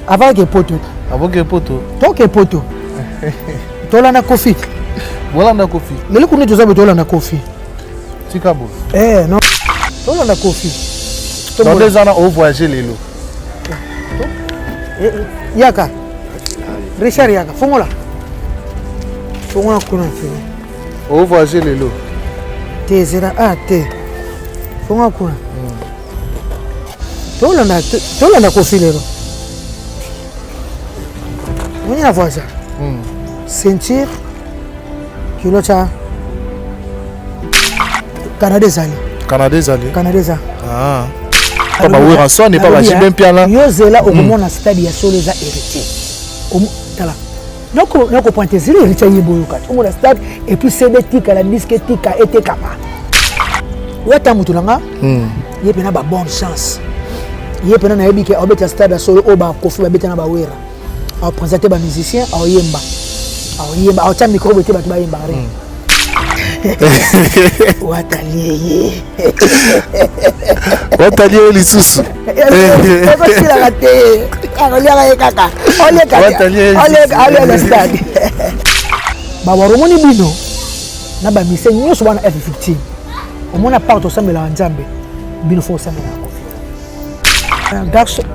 Avant que poto. Avant que poto. Toi que poto. Toi na coffee. Voilà na coffee. Mais le connaît déjà toi na coffee. Tikabo. Non. Toi na coffee. Dans des années au voyager les lots. Yaka. Richard Yaka, fongola. Fongola kuna fini. Au voyager les lots. Te zera te. Fongola kuna. Toi na coffee lero. On y a voyagé. Ceinture. Kilocha. Canadais. Ah. Papa oui rançon n'est pas bâti bien bien là. Yo zela au moment na stade ya solo za héritier. Tala. Donc pointer zile héritier yeboyoka. Au moment stade et puis c'est des tika la disque tika était capable. Wata mutulanga. Yepena ba bonne chance. Yepena na yebike obeta stade solo oba kofi ba beta na ba wera. A présenter ba musicien a yemba. A cha micro bete ba yemba. Watalié les sous.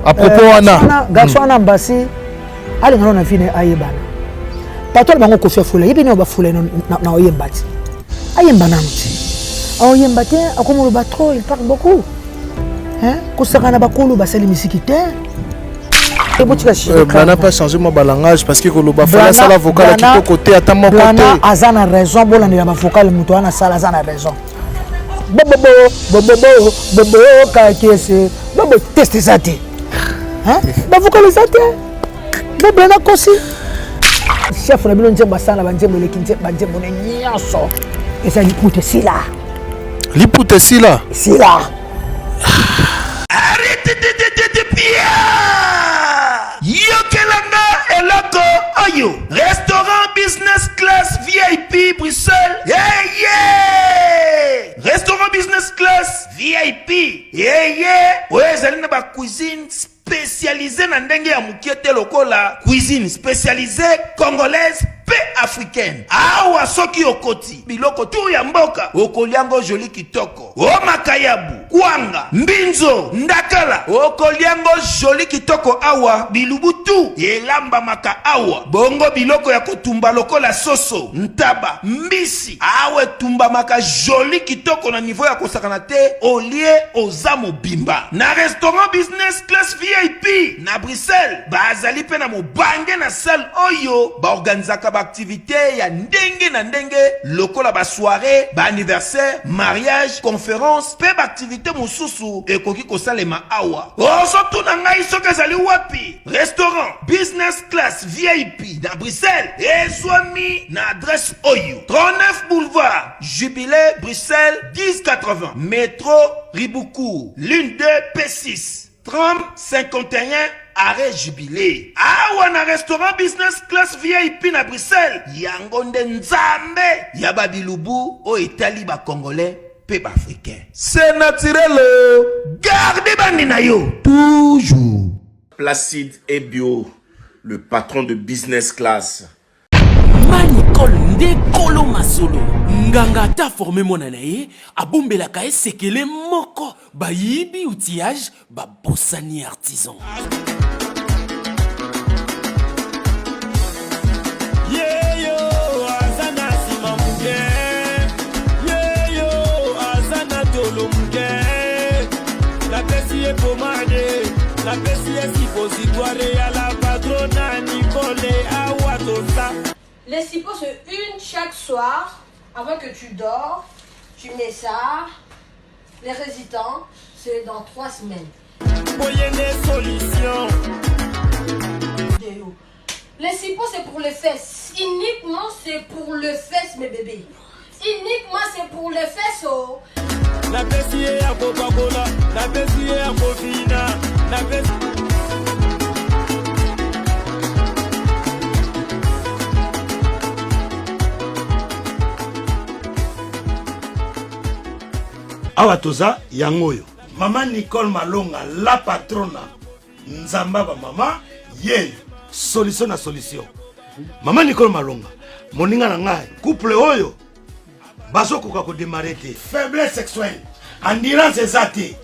À propos Anna. Garçon Anna Mbassi, allez on a fini ayebana. Patol bango kofi fula, yebini ba fula na oyembati. Ayemba nanti. Ayemba te akomo ba trop, il parle beaucoup. Hein? Kosaka na bakolo basali misikite. On n'a pas changé mon langage parce que le bafala sala vocal qui peut côté à mon côté. Azana raison bon na ba vocal muto ana sala azana raison. Bobo ka kese. Bobo test zate. Hein? Ba vocal zate. Bobo na kosi. Chef na bino njemba sana ba njembo lekinje ba njembo ne nyaso. Et ça l'écoute si là. L'écoute si là. Si là. Arrêtez de pia. Yokelanga eloko oyo. Restaurant business class VIP Bruxelles. Yeah. Restaurant business class VIP. Yeah. Ouais, zalina ba cuisine spécialisée na ndenge ya mukiete lokola. Cuisine spécialisée congolaise. Africaine. Awa soki okoti biloko tu ya mboka okoliango joli kitoko o makayabu kwanga mbinzo ndakala okoliango joli kitoko awa bilubutu elamba maka awa bongo biloko ya kotumba lokola soso ntaba mbisi awe tumba maka joli kitoko na niveau ya kosakana te olie ozamo bimba na restaurant business class VIP na Bruxelles bazali pe na mobange na salle oyo ba organizaka activité ya ndenge na ndenge lokola ba soirée, ba anniversaire, mariage, conférence, pe ba activité mususu ekoki kosalema awa. Osoto na ngai soka zali wapi? Restaurant business class VIP na Bruxelles. Ezwami na adresse oyo. 39 boulevard Jubilé Bruxelles 1080. Métro Riboucourt, l'une 2 P6. 30 51 arrêt Jubilé. Awa restaurant business class VIP na Bruxelles. Yangonde nzambe yaba bilubu o Italie ba congolais pe ba africain. C'est naturel. Gardez bandi na yo toujours. Placide et Bio, le patron de business class. Manicole nde kolo masolo nganga ta formé mona na ye abombelaka esekele moko bayibi outillage babosani artisan. La PCS suppositoire à la patronne Nicole Awatosa. Les sipo c'est une chaque soir avant que tu dors. Tu mets ça. Les résidents, c'est dans 3 semaines. Moyen des solutions. Les sipo c'est pour les fesses. Uniquement c'est pour le fesses mes bébés. Uniquement c'est pour les fesses. Oh. La PCS à Coca-Cola, la PCS à Cofina, la PCS. Awatoza yangoyo. Maman Nicole Malonga, la patrona. Nzamba ba mama, Yé, solution na solution. Maman Nicole Malonga, moninga na ngai, couple oyo. Bazo koka ko démarrer te. Faiblesse sexuelle. Endurance ezate.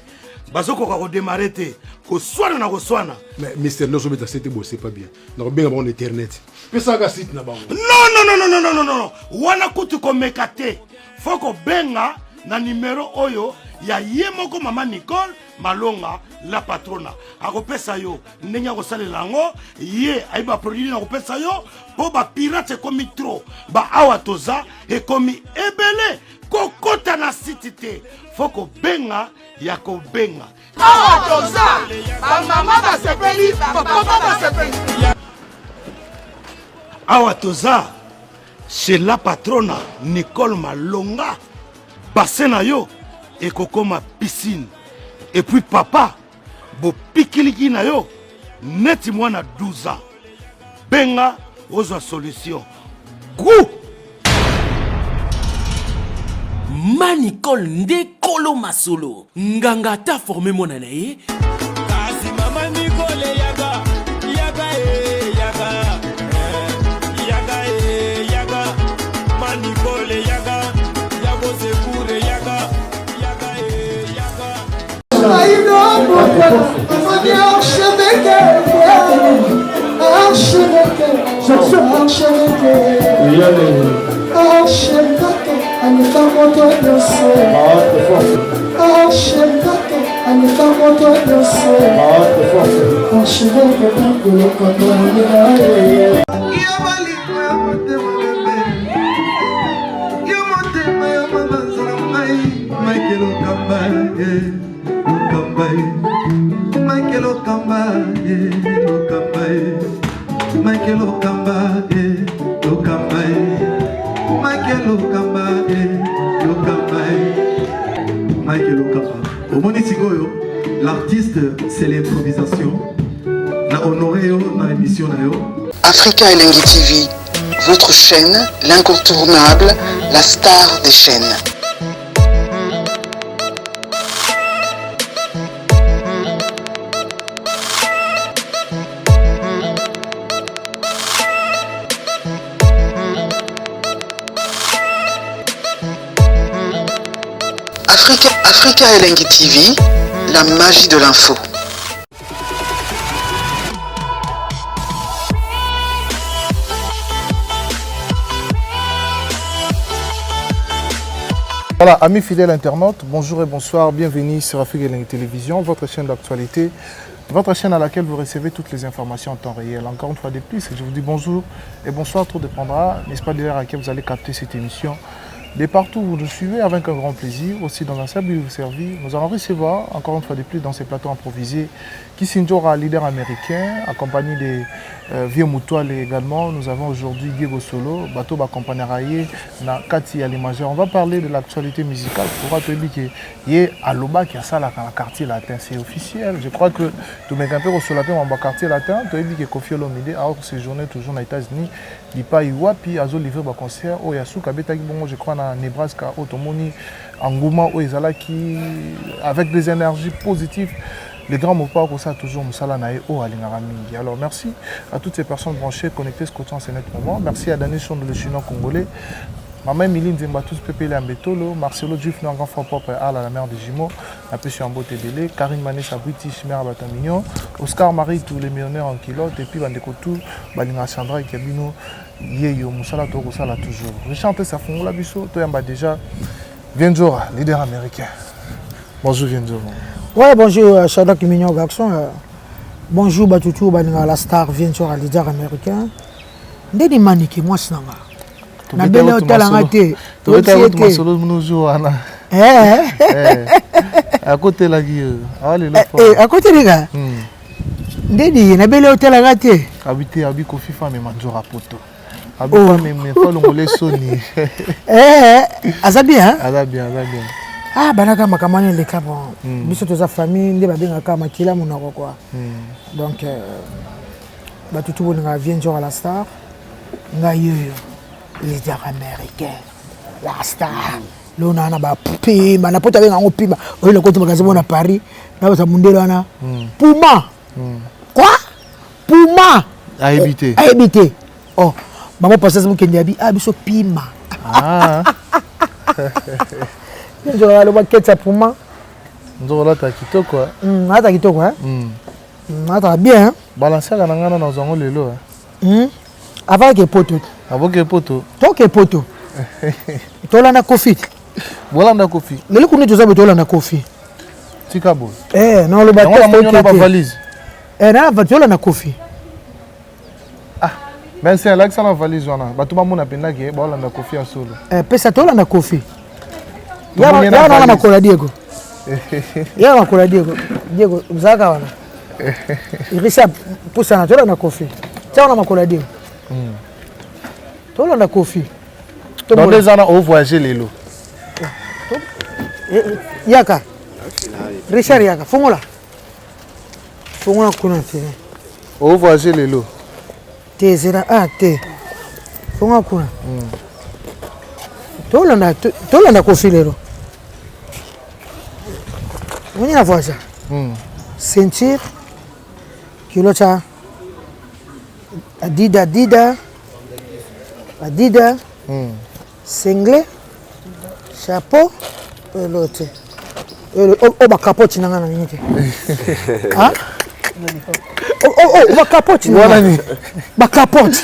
Bazo koka ko démarrer te. Ko swana na ko swana. Mais Mister Nozo beta c'était beau, c'est pas bien. Na benga bon internet. Pesa ga site na bango. Non. Wana kutu ko mekate. Foko benga na numéro oyo ya yemoko Maman Nicole Malonga la patrona. Akopesa yo ndenya ko salela ngo ye aiba produit na kopesa yo po ba pirate komi trop. Ba awa toza e komi ebele kokota na sitite. Foko benga ya ko benga. Awa toza ba mama ba sepeli ba papa ba sepeli. Awa toza chez la patrona Nicole Malonga. Bassin yo et kokoma piscine. Et puis papa, bo pikiliki na yo, neti mwana 12 ans. Benga, ozo solution. Gou! Manicole nde kolo masolo. Nganga ta formé mon anaye. Kasi Maman Nicole yaga, yaga. Manicole yaga, yago sekure yaga. L'artiste, c'est l'improvisation. Na honoré na émission na yo. Africa Elengi TV, votre chaîne, l'incontournable, la star des chaînes. Africa Elengi TV, la magie de l'info. Voilà, amis fidèles internautes, bonjour et bonsoir, bienvenue sur Africa Elengi Télévision, votre chaîne d'actualité, votre chaîne à laquelle vous recevez toutes les informations en temps réel. Encore une fois de plus, je vous dis bonjour et bonsoir, tout dépendra, n'est-ce pas, de l'heure à laquelle vous allez capter cette émission. De partout où vous nous suivez avec un grand plaisir, aussi dans la salle où vous servez, nous allons recevoir encore une fois de plus dans ces plateaux improvisés Kissinjora, leader américain, accompagné de Vieux Moutoual également. Nous avons aujourd'hui Diego Solo, bateau accompagné na Kati Alimageur. On va parler de l'actualité musicale pour rappeler qu'il y a Aloba qui a ça là dans le quartier latin, c'est officiel. Je crois que tout le monde sur la paix dans le quartier latin, tu as dit que Kofi Olomide a séjourné toujours aux États-Unis, il pas eu puis a livré un concert au Yasuka Betaki bon, je crois dans Nebraska, Otomoni, Angouma, au Ezalaki, avec des énergies positives. Les grands mots pas ça toujours Moussala au Alingarami. Alors merci à toutes ces personnes branchées, connectées, scotchant ce net moment. Merci à Daniel Chon de le Chinois congolais. Maman Miline Zembatus Pépé Lambetolo, Marcelo Djuf Nangan Front Propre à la mère de Jimo, la Pessu en beauté délai, Karine Manessa British Mère Batamignon, Oscar Marie, tous les millionnaires en kilote, et puis Bandekotou, Balinga Sandra et Kabino, Yeyo Moussala Toro Sala toujours. Richard Tessafon, la Bisso, Toyamba déjà, Vienzora, leader américain. Bonjour Vienzora. Ouais, bonjour, Shadak Mignon Garçon. Bonjour, Batoutou, la star Vienzora, leader américain. Ndeni Maniki, moi, c'est na belle hôtel en raté. Tu es solo nous ana. À côté la gueule. À côté les gars. Ndeni na belle hôtel en raté. Habité à Bikofi femme et manjora poto. Habité mais pas le mollet soni. Azabia. Azabia. Ah banaka makamane le cap bon. Biso toza famille ndé babenga ka makila monako quoi. Donc Batoutou bonga Vienzora la star. Ngayo. Leader américain, la star. L'on a ba pima, na pota benga ngopima. Oyo le côté magasin à Paris, na ba mundelo na. Puma. Quoi? Puma. Puma. À éviter. À éviter. Oh, maman pensait que c'était Ndiabi. Ah, biso Pima. Ah. Je vais aller voir qu'est-ce que Puma. Nous là t'as quitté quoi. T'as quitté quoi. T'as bien. Balancer à l'angana dans un lelo. Avant que poto. Avant que poto. Toi que poto. Toi là na coffee. Voilà na coffee. Le coup nous avons toi là na coffee. Tikabo. Non le bateau. On a pas valise. Na voiture là na coffee. Ah. Mais c'est là que ça la valise on a. Ba tout le monde a pena que ba na coffee à solo. Pesa toi là na coffee. Ya na makola Diego. Ya makola Diego. Diego mzaka wana. Irisa pusa na toi là na coffee. Tiens on a makola Diego. Toi là na coffee. Dans 2 ans on voyager les lots. Yaka. Richard Yaka, fongola. Fongola kuna tene. On voyager les lots. Te zera te. Fongola kuna. Tolanda kofi lero. On y a voyagé. Ceinture. Kilocha. Adidas. Singlet. Chapeau. L'autre. Ba capote na ngana nini. Ah? Ba capote na. Ba capote.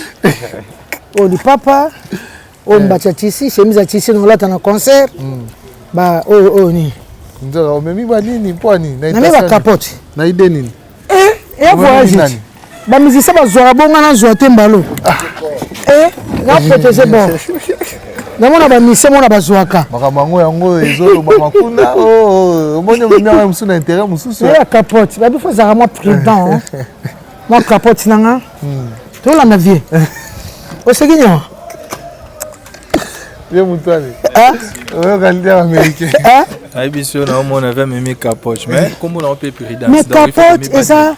Di papa. Mbacha tisi, chemise à tisi na lata na concert. Ba ni. Ndio mimi ba nini pwani na ba capote. Na ide nini? Ya voyage. Ba musicien ba zwa bonga na zwa tembalo. Na protéger bon. Namona ba mission mona bazwaka. Makamango yango ezolo ba makunda omonyo mnyanga musu na intérêt mususu. Ya capote, ba bifo za moi prudent. Moi capote nanga. To la na vie. O seginyo. Bien mutane. On va aller américain. Abiso na on avait même capote mais comme on peut prudent. Mais capote et ça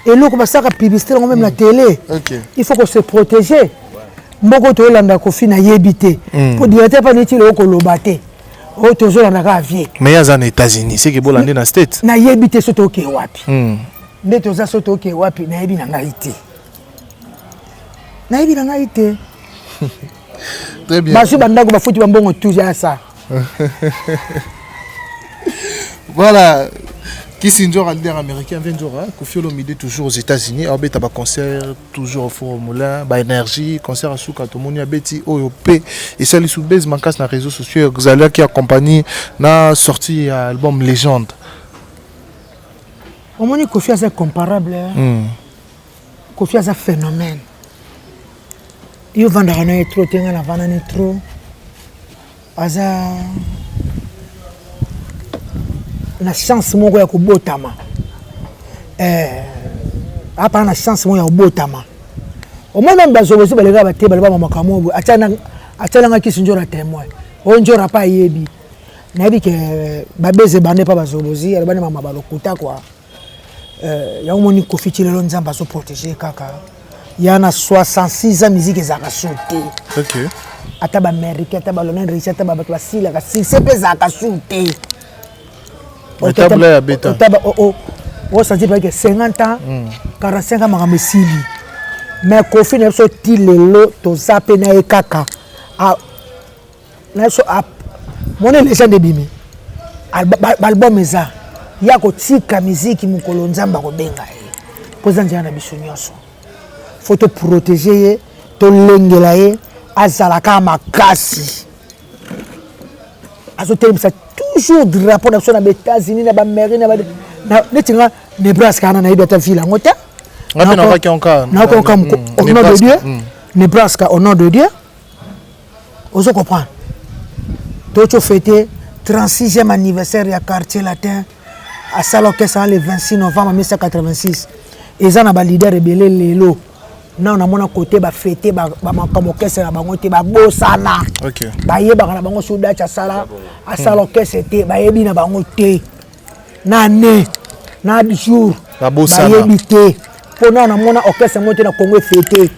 et l'autre ba ça publicité même la télé. Il faut qu'on se protéger. Mboko to landa kofi na yebité pour directeur pas neti le ko lobate o to zo landa ka vie mais ya za na États-Unis c'est que bolande na state na yebité soto ke wapi nde to za soto ke wapi na yebi na ngaité très bien basu bandako ba futi bambongo toujours ça voilà Kissinger, le leader américain, vient de Kofi Olomide toujours aux États-Unis. Abeta ba concert toujours au Forum Moulin, ba énergie, concert à Souka Tomoni Abeti OOP et celle sous base mankas na réseaux sociaux Xalia qui accompagne na sortie album Légende. Au moins Kofi est comparable. Kofi est un phénomène. Il vend dans trop tenga na vana ni trop. Aza na chance moko ya kubotama hapa na chance moko ya kubotama omona mbazobozi balega bateba ba makamobo achana ngaki sinjora témoin onjora pa yebi na yebi ke babeze bande pa bazobozi alibane mama balokuta kwa ya omoni Kofi lelo nzamba so protéger kaka yana 66 ans musique ezaka sauté ata ba américain ata ba Lionel Richard ata ba basila ka c'est pesa ka sauté. On sentit que 50 ans, 45 ans, mais Kofi n'a pas dit le to zappé na ekaka. Mon légende de bimi. Album eza. Ya ko tika musique mukolo nzamba ko benga. Poza njana biso nyonso. Faut te protéger, to lengela ye azalaka makasi. Azotelisa toujours drapeau national des États-Unis na ba mairie na netinga Nebraska na ibeta ville ngota na au nom de Dieu Nebraska au nom de Dieu ozo comprendre toto fêter 36e anniversaire ya quartier latin à Salokesa le 26 novembre 1986 eza na ba leader rebelle lelo na on a mona côté ba fêter ba makambo kesa na bango te ba bosana ba yeba kana bango soda cha sala asalo kesa te ba yebi na bango te na ne na jour ba bosana yebi te pona na mona orchestre monte na Congo fêter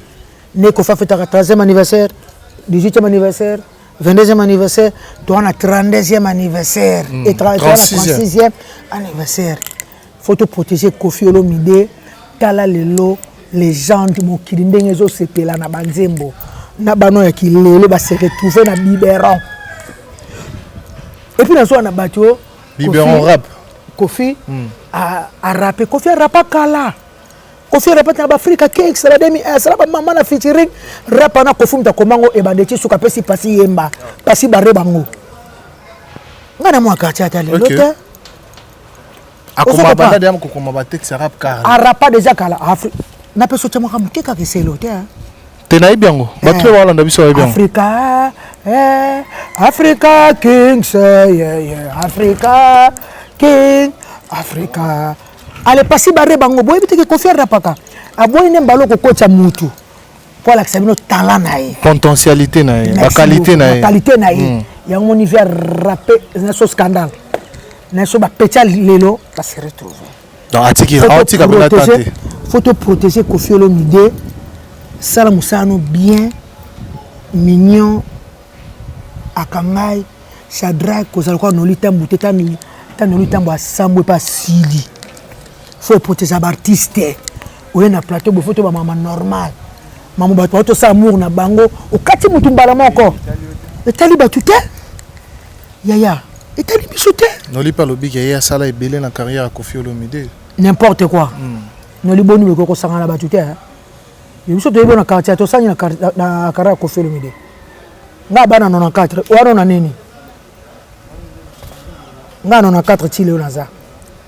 ne ko fa fêter 13e anniversaire 18e anniversaire 22e anniversaire to na 32e anniversaire et 36e anniversaire faut te protéger Kofi Olomide tala lelo légende mokili ndenge ezosepela na banzembo na bano ya kilelo se retrouver na biberon et puis nazo na bato biberon rap Kofi a rappé Kofi a rappé kala Kofi a rappé na Africa Cakes la demi ça ba maman na featuring rap na Kofi mta komango e bandeti suka pesi pasi yemba pasi bare bango ngana mo akati ata le lota akoma banda de am ko koma ba texte rap kala a rapa déjà kala Afrique na peso tamo ka mukeka ke selo te tenai biango bato wala ndabiso biango Africa Africa Kings Africa King Africa ale pasi bare bango boy biteke Kofi rapaka aboy ne mbalo ko kocha mutu pour la sabino talent nae potentialité nae la qualité nae ya mon niveau rapper na so scandale na so ba pecha lelo ba se retrouver donc atiki kabila tante faut te protéger Kofi Olomide sala musano bien mignon akangai Shadrach kozala kwa nolita mbuteta ni tanolita mbo asambo pa sili faut protéger l'artiste ou na plateau bo photo ba mama normal maman ba to sa amour na bango okati mutu mbala moko etali batute yaya etali bisute noli pa lobi ya sala ebele na carrière ya Kofi Olomide n'importe quoi noli bonu ko sangana batute biso to yebona quartier to sanya na carrière ya Kofi Olomide nga bana 94 wana na nini nga 94 chile unaza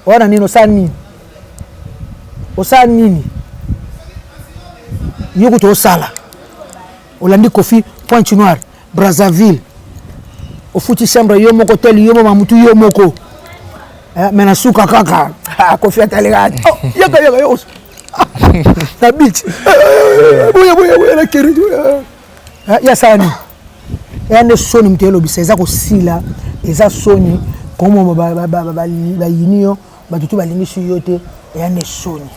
wana nini osa nini yoko to sala olandi Kofi Pointe Noire Brazzaville ofuti chambre yo moko tel yo mamutu yo moko mena suka kaka Kofi atalega yaka yo na beach boya la keri ya sani ene soni mtelo biseza ko sila eza soni komo ba yinio ba tutu ba lingi suyote ene soni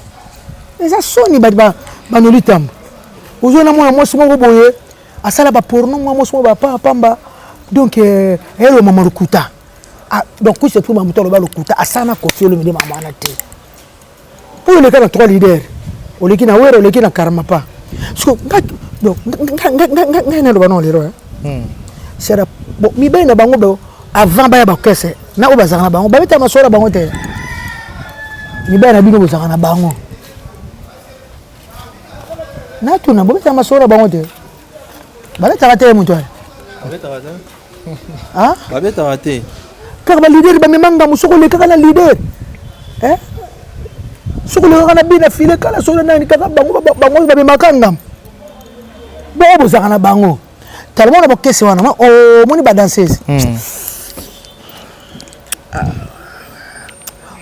eza soni ba nolitam ozona mwana mwasi moko boye asala ba porno mwa mwasi ba pamba donc elo mama rukuta donc c'est pour mamuto lo ba rukuta asana Kofi Olomide mama na te pour le cas 3 leaders oleki na wero oleki na karama pa so donc ngana lo banon lero sera bon mi bena bango do avant ba ya ba kese na obazaka na bango ba beta masora bango te mi bena bino bozaka na bango na tuna bo beta masora bango te ba beta rate mutu ba beta rate ba beta rate kaka ba leader ba memanga musoko le kaka na leader soko le kaka na bina file kala so na ni kaka bango ba memakanga bo bozaka na bango tellement na bokese wana moni ba danseuse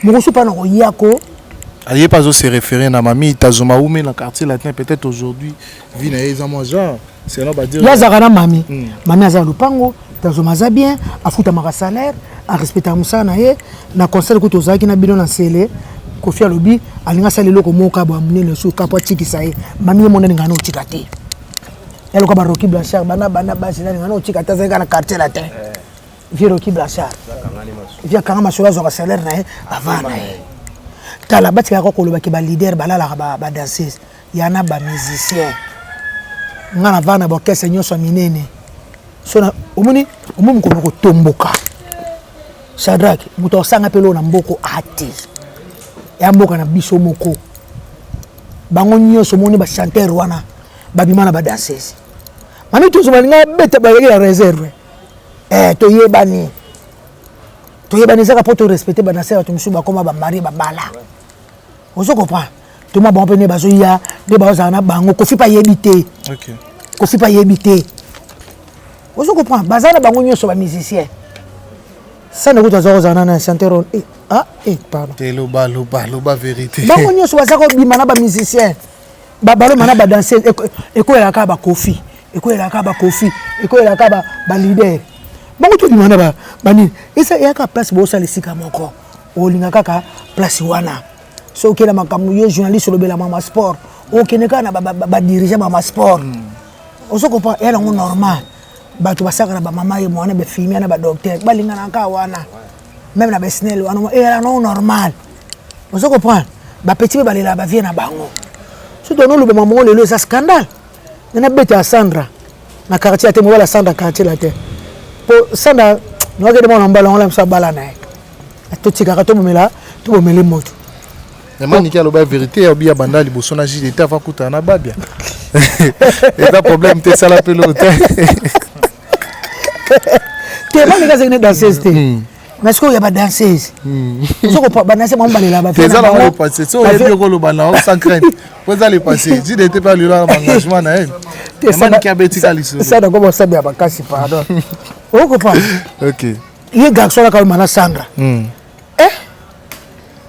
mon soupa na yako allié pas se référer na mami Tazoma Oumé na quartier latin peut-être aujourd'hui vi na eza moi genre c'est là ba dire ya zakana mami mami aza lupango Tazoma za bien afuta maka salaire a respecter musana ye na concert ko tozaki na bino na sele Kofi alobi alinga salelo ko moka ba munene so kapo tikisa ye mami mo ndani ngano tikate yalo ka ba Rocky Blanchard bana basi ndani ngano tikata za na quartier latin vi Rocky Blanchard vi kanga masura zo ka salaire na ye avant na ye tala batika ko koloba ke ba leader balala ba danseuse yana ba musicien ngana vana ba kese nyoso minene so na omuni ko tomboka Shadrach muto sanga pelo na mboko ati ya mboka na biso moko bango nyoso moni ba chanteur wana ba bimana ba danseuse mami tuzo balinga beta ba la réserve to yebani zaka poto respecter ba danseuse to musuba koma ba mari ba bala ozo comprend to ma bon pene bazo ya de ba za na bango Kofi pa yebite OK Kofi pa yebite ozo comprend bazana bango nyoso ba musicien ça ne goûte à na chanteur pardon loba vérité bango nyoso bazako bimana ba musicien ba balo mana ba danser eko ya ka ba Kofi eko ya ka ba Kofi eko ya ka ba leader bango to bimana ba bani esa ya ka place bo sala sika moko olinga kaka place wana so okela makamu yo journaliste lobela mama sport okeneka na ba dirigeant mama sport oso comprend elle on normal bato basaka na ba mama ye mwana be filmer na ba docteur balinga na ka wana même na besnel wana elle non normal oso comprend ba petit balela ba vie na bango Surtout nous le maman le ça scandale. On a bête à Sandra. Na quartier te moi la Sandra quartier la terre. Pour Sandra, nous avons demandé un ballon on l'aime ça balana. Tout ce gars tout là, tout me les moto. Mais moi nika la vérité ou bien banda liboso na JDT avant kuta na babia. Et pas problème t'es ça la pelote. T'es pas les gars qui danseuse mais est-ce qu'il y a pas danseuse ils ont pas danser mon balé là-bas c'est ça là on est passé ça on est bien le bana sans crainte vous allez passer dis n'était pas le là engagement na elle ça n'a qu'à bêtise ça donc comment ça bien bakasi pardon on comprend OK il garçon là comme mana Sandra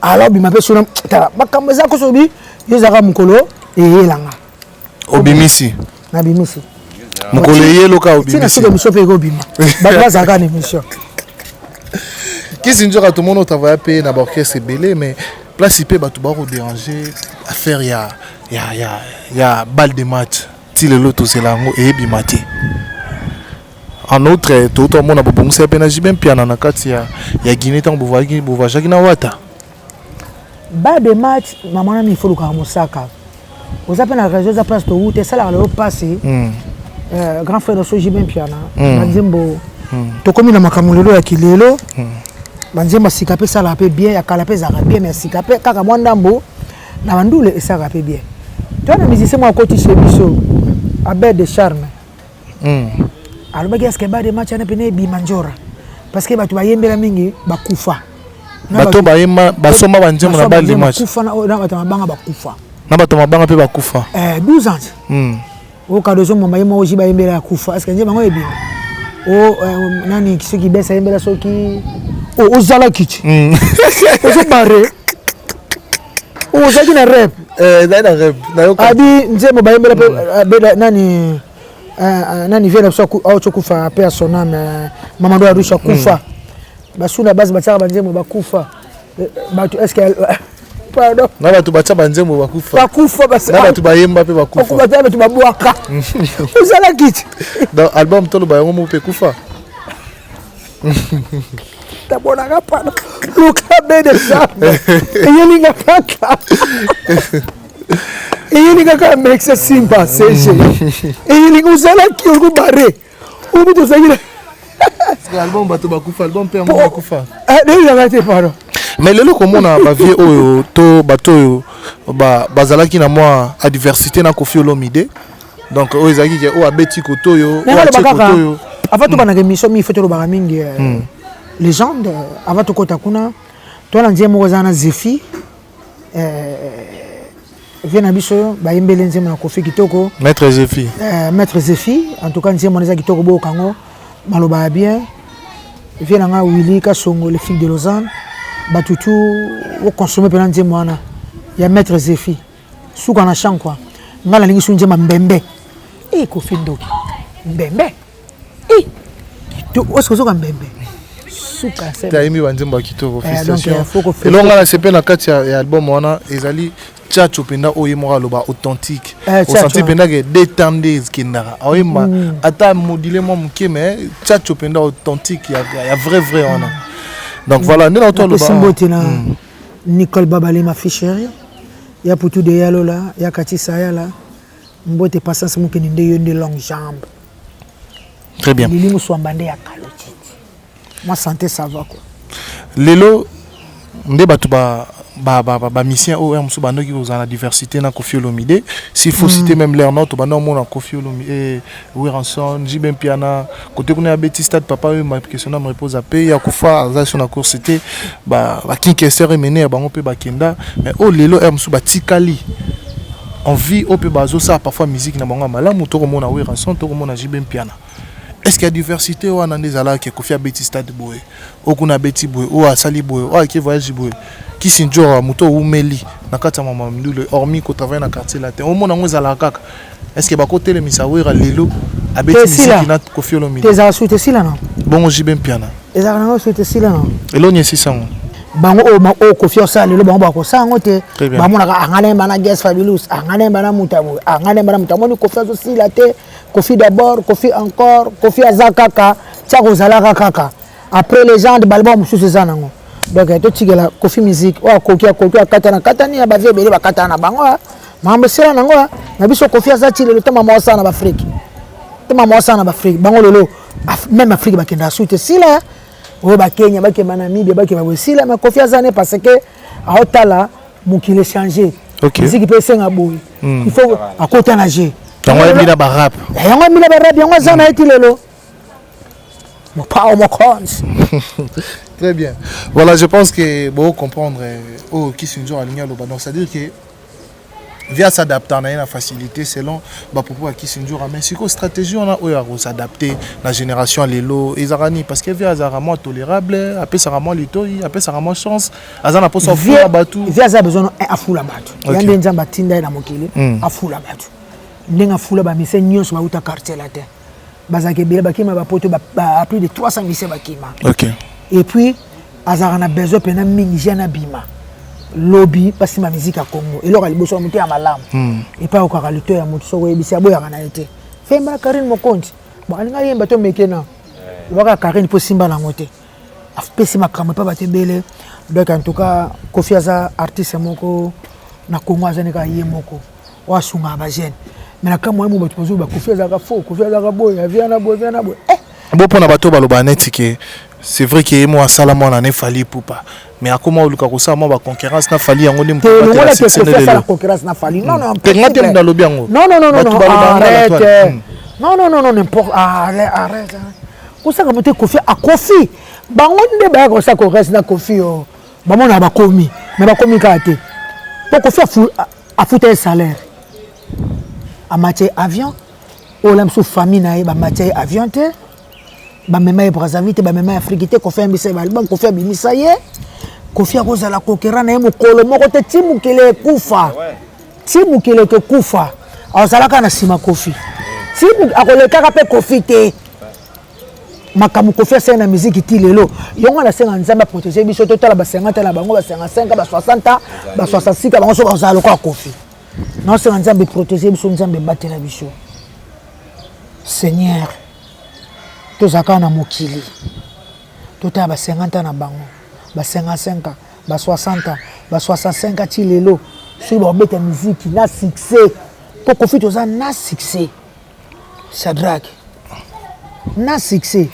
alors bi m'appelle sur ta bakamza ko sobi yezaka mukolo eyelanga obimisi na bimisi mukolo yelo ka obimisi tina soko miso pe ko bima ba zaka ni mission. Qu'est-ce que tout le monde travaille payer na orchestre belé mais place IP ba tout ba déranger affaire y a balle de match si le loto c'est là et bimati en autre tout le monde a bon c'est peine jibem piano na kati ya Guinée tant bouvage na wata balle de match maman mi faut le kamosaka aux appels na réseau za place to route ça là le passé grand frère de so jibem piano nzembo to komi na makamulelo ya kilelo banzemba sikape ça la pe bien ya kala pe za bien mais sikape kaka mwandambo na bandule et ça rapé bien toi na musicien moi côté chez biso Abed de Charme alors ba est-ce que ba de match na pene bi manjora parce que ba tu ba yembela mingi ba kufa bato ba yemba ba soma banzemba na ba de match kufa na ba mabanga ba kufa na bato mabanga pe ba kufa 12 ans au cas de zo mama yema oji ba yembela kufa est-ce que nzemba ngo ebi nani qui baisse yembela soki ozala kiti ozo barre ozaki na rep na rep abi nzembo bayembela pe nani vient so auto kufa pe soname mama ndo arusha kufa basuna base bataka banzembo bakufa batu est-ce que pardon na batu bacha banzembo bakufa basa na batu bayemba pe bakufa okuba batu babwaka ozala kiti dans album tolo bayango mo pe kufa tabonaka pana luka bede sana eyelinga kaka eyelinga kaka mexe simba seje eyelinga uzalaki okubare ubuto ozalaki album bato bakufa album pe yango bakufa neyizaka te pardon mais lelo komona bavie oyo to bato oyo bazalaki na mwa adversité na Koffi Olomide donc oyo ezalaki ke oyo abeti koto oyo oyo atie koto oyo avant tobanaka émission mi ifo tolobaka mingi légende avant tokota kuna toala nzembo oza na Zefi vie na biso bayembele nzembo na Koffi kitoko maître Zefi maître Zefi en tout cas nzembo neza kitoko bokango maloba bien vie na nga Willy Kasongo les filles de Lausanne batutu o consommer pena nzembo wana ya maître Zefi suka na chant quoi ngala lingi sunjema mbembe Koffi ndoki mbembe to oskozoka mbembe suka sebe taimi banzembo kitoko félicitations elonga na sepe na kati ya album wana ezali tchatcho penda oyemoka loba authentique osenti penda ke détendez kendaka oyemba ata modulé moi moke mais tchatcho penda authentique ya vrai wana donc voilà nena auto loba simbotina Nicole Babale ma ficherie ya putu de yalola ya katisa yala mbote patience mukeni nde yonde longue jambe très bien lili swambande ya kaloti moi santé ça va quoi lelo nde batu ba mission o musu bandoki kozana diversité na Koffi Olomide s'il faut citer même leur nom to bando mona Koffi Olomide Wiranson Jibem Piana côté kuna ya Betty Stade papa ma question na me repose à payer ya kufa za sur na course c'était ba kinkesser mené bango pe bakenda mais o lelo musu batikali on vit au peu bazo ça parfois musique na bango malamu to komona Wiranson to komona Jibem Piana. Est-ce qu'il y a diversité ou on des ala qui Koffi a Betty Stade boy ou kuna Betty boy ou a Sali boy ou qui voyage boy qui sinjora muto ou meli na kata mama mdule hormis ko travaille na quartier latin au monde on ala kaka est-ce que ba côté le misawira lelo a Betty musique na Koffi Olomide tes assuité sila non bon Jibem Piana ezaka na assuité sila non elonye 600 bango o Koffi osala lelo bango bako sango te bamonaka angalemba na Guest Fabulous angalemba na mutabo angalemba na mutabo ni Koffi osila te Koffi d'abord Koffi encore Koffi azakaka tiako zalaka kaka après les gens de balbon mususu zanango donc to tigela Koffi musique o kokia katana katani ya bavie bele bakatana bango Mambo sera nango na biso Kofi azati le temps mama sana ba Afrique. Tema mama sana ba Afrique. Bango lolo même Afrique bakenda soute sila. O ba Kenya ba Kenya Namibia ba Kenya sila mais Kofi azane parce que a otala mukile changer. OK. Musique peut senga boy. Il faut à côté nager. Yango mina ba rap. Yango mina ba rap yango zana eti lelo. Mo pa o mo cons. Très bien. Voilà, je pense que bon comprendre oh qui sont toujours aligné au donc c'est-à-dire que via s'adapter à la facilité selon bah pourquoi qui sont toujours mais c'est quoi stratégie on a où s'adapter la génération à l'élo ezarani parce que via azarama tolérable après ça rama litori après ça rama chance azana pour ça fula batu via za besoin un fula batu yande nzamba tinda na mokili afula batu ndenga fula ba mise nyonso ba uta quartier la terre bazake bele bakima ba poto ba plus de 300 mise bakima. OK. Et puis, Azara a besoin de Minigena Bima. Lobby, parce que ma musique à Congo. Et là, il a besoin de à ma lame. Et pas au caractère, à mon soeur, et bien, il y a été. Fais-moi Karine mon compte. Bon, il y a un bateau mécanique. Il y a Karine pour Simba la montée. Après, si ma crame pas battre belle. Donc, en tout cas, Kofi Aza, artiste, moko, na Congo, Azaneka, Yemoko. Ou Sunga, Bajen. Mais la crame, moi, je me dis, Kofi Aza, faux, Kofi Aza, boy, viens à boy, viens à boy. Bon, pour la bateau, c'est vrai que moi, Salamon, on a fallu pour pas. Mais à comment le carousel, moi, la concurrence n'a fallu. On est la concurrence n'a fallu. Non, non, non, arrête. Non, n'importe. Arrête. Pour ça, comme tu Kofi, à Kofi. Bah, on débat comme ça qu'on reste dans Kofi. Bah, on a pas commis. Mais pas commis qu'à été. Pour Kofi, à foutre un salaire. À matière avion. On aime sous famille, na matière avion. Ba mema Brazzaville ba mema Afrique te Kofi ambisa album Kofi abimisa ye Kofi akoza la kokera na mo kolo moko te timu kele kufa timu kele ke kufa azalaka na sima Kofi timu akoleka ka pe Kofi te makamu Kofi sa na musique ti lelo yongo na senga nzamba protéger biso total ba 50 na bango ba 55 ba 60 ba 66 bango so bazalo ko Kofi non senga nzamba protéger biso nzamba batela biso Seigneur tozaka na mokili tota ba 50 na bango ba 55 ba 60 ba 65 ti lelo so ba beta musique na succès to Kofi toza na succès Shadrack na succès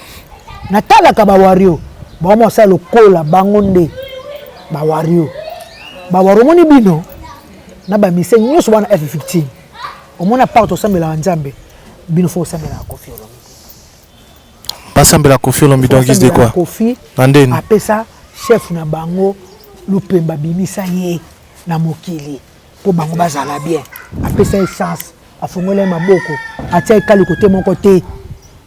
na talaka ba wario ba mo sa lokola bango nde ba wario moni bino na ba mise nyuso bana F15 omona parto sambela nzambe bino fo sambela Kofi pas sambela Kofi Olomide donc guise de quoi Kofi Nandeni après ça chef na bango lupemba bimisa ye na mokili po bango bazala bien après ça chance afongole maboko atia kali côté mon côté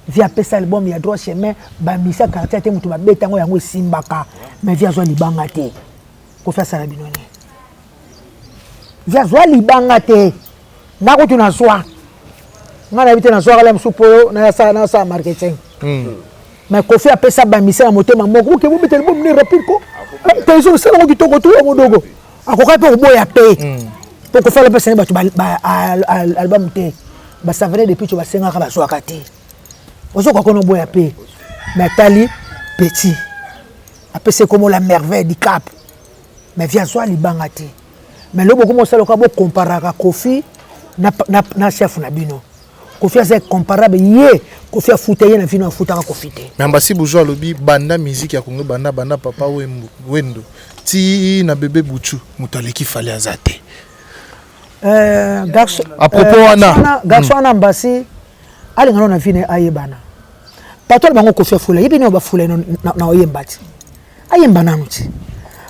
via après ça album ya droit chemin ba misa quartier te mutu ba betango yango simbaka mais via zo libanga te Kofi sala binoni via zo libanga te na ko tuna soa ngana bité na soa kala msupo na sa marketing mais Kofi appelle ça bamisa na motema moko ke bobete bo mni rapide ko tension c'est ngo kitoko tu modogo akoka pe oboya pe to Kofi la pesa ba album te ba savere depuis tu ba senga ka ba soa kati ozo ko kono boya pe mais tali petit après c'est comme la merveille du Cap mais via soa libanga te mais le beaucoup mo sala ko bo comparer Kofi na chef na bino Kofi c'est comparable yé Kofi a fouté na vino a foutaka Kofi te mais ambasi bourgeois lobi banda musique ya Congo banda papa wendo ti na bébé Bouchou mutaleki fallait azate garçon à propos garçon na ambasi ali ngano na vino ayebana patol bango Kofi fula yebino ba fula na oyembati ayemba nanuti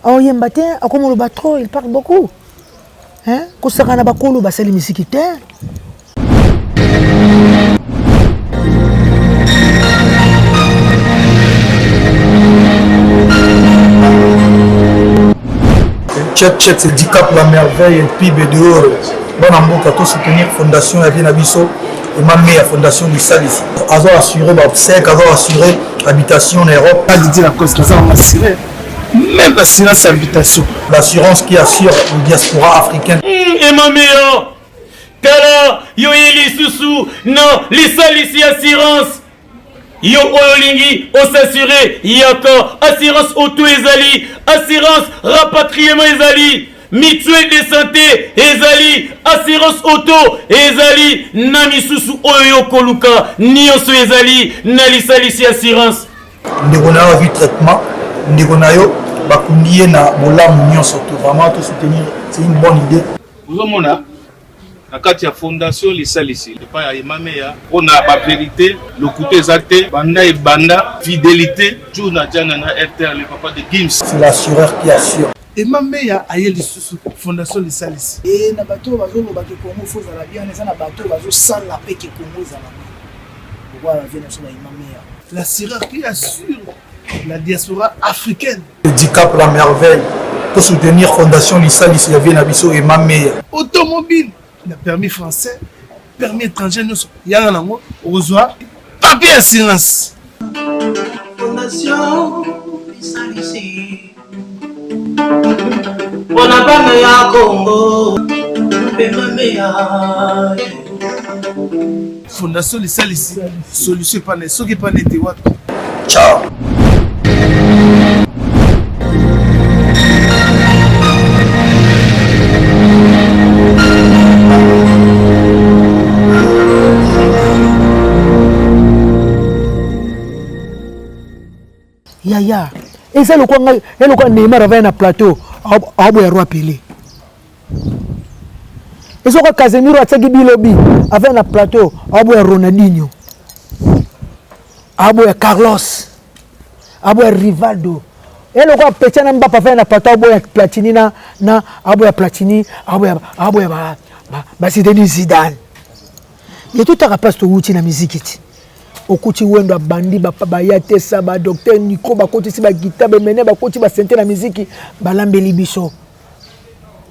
oyembate akomo ba trop il parle beaucoup hein kusaka na bakulu basali musique te Check, c'est Dicap la merveille et puis dehors. Bon amour, quand on soutenir fondation et bien abisso et ma meilleure fondation du sal ici. Azo assuré l'obsèque, azo assuré l'habitation en Europe. Pas dit la cause qu'ils ont assuré. Même l'assurance habitation. L'assurance qui assure la diaspora africaine. Et ma meilleure, Kala, yo ili susu, non, les sal ici assurance. Yo olingi osassuré yako assurance auto ezali assurance rapatriement ezali mutuelle de santé ezali assurance auto ezali na misusu oyo koluka nyonso ezali na lisalisi assurance ndeko na yo vie traitement ndeko na yo bakundi ye na bolamu nyonso to vraiment to soutenir c'est une bonne idée ozomona na kati ya fondation lisalisi epai ya emameya mpona bavérité lokuta eza te banda ebanda fidélité jour na jana na rtr le papa de Gims c'est l'assureur qui assure emameya aye lisusu fondation lisalisi na bato oyo bazoloba ke kongo fo ezala bien eza na bato oyo bazosala mpe ke kongo ezala pourquoi la vie na biso na emameya l'assureur qui assure la diaspora africaine DICAP la merveille pour soutenir fondation lisalisi ya vie na biso emameya automobile na permis français permis étranger nyonso yanga nango okozwa papier assurance fondation lisalisi mpona bana ya kongo emameya fondation lisalisi solution epana soki epana ete wapi ciao yaya eza lokwa Neymar avaya na plateau aoboya roi Pelé eza kwa Casemiro atiaki bilobi avaya na plateau aoboya Ronaldinho aoboya Carlos aoboya Rivaldo elokwa Petia na Mbappé avaya na plateau aoboya Platini na aoboya Platini aoboya Zinedine Zidane yetutaka mpasi towuti na miziki ti okuti wendo abandi baya te sa badocteur Nico bakotisi bagita bemene bakoti basente na miziki balambeli biso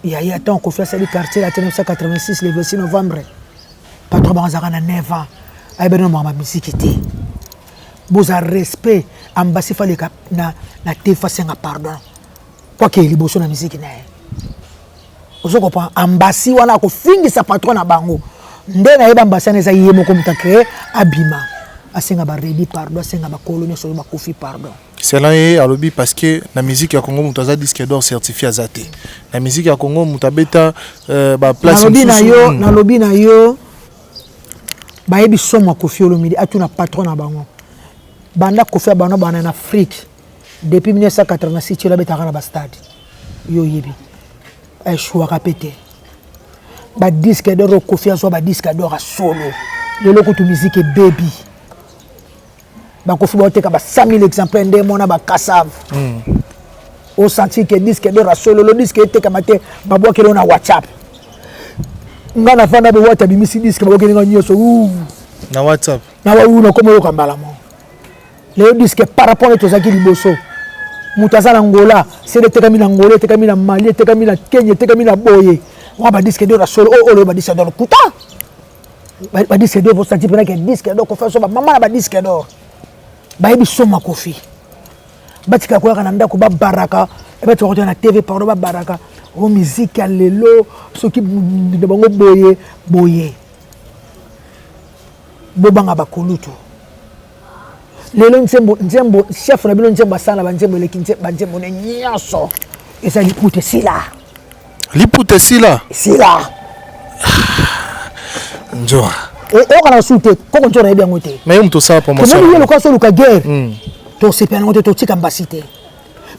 yaya tant confiance ali quartier la 1986 le 26 novembre patron bazaka na 9 ans ayebena mwa miziki te boza respect ambasi fale na tefa senga pardon kwa ke liboso na miziki na ye ozoko pa ambasi wana ko fingisa patron na bango nde na yeba ambasi na eza yemo ko mutakre abima asenga ba ready pardon asenga ba colonie so ba kofi pardon c'est là à lobby parce que la musique ya Congo mutaza disque d'or certifié azate la musique ya Congo mutabeta ba place na lobby na yo ba yebi somo kofi olomidi atuna patron na bango banda kofi bana bana en Afrique depuis 1986 tu la betaka na ba stade yo yebi ay choix répété ba disque d'or kofi aso ba disque d'or solo lelo ko tu musique baby bakofi baoteka ba 100 000 exemplaires nde mona bakasave au senti que disque d'or solo le disque eteka mate babwakelo na WhatsApp nga na fanda be WhatsApp bimisi disque babwakelo nyoso na WhatsApp na wa komo yo kambala mo le disque par rapport à tozaki liboso mutaza na Angola c'est de teka mina Angola teka mina Mali teka mina Kenya teka mina boye wa ba disque d'or solo le ba disque d'or kuta ba disque d'or pour senti que disque d'or ko fa so ba mama na ba disque d'or bayebi soma kofi batika kwa kana ndako ba baraka ebe to na TV pardon ba baraka o musique ya lelo soki de bango boye bobanga bakolutu lelo nzembo chef na bino nzembo asala ba nzembo leki nzembo ne nyaso eza lipute sila njo okana sute koko njo na yebi yango te mais mto sa promotion ko yelo ko so luka guerre to sepena ngote to tika mbasite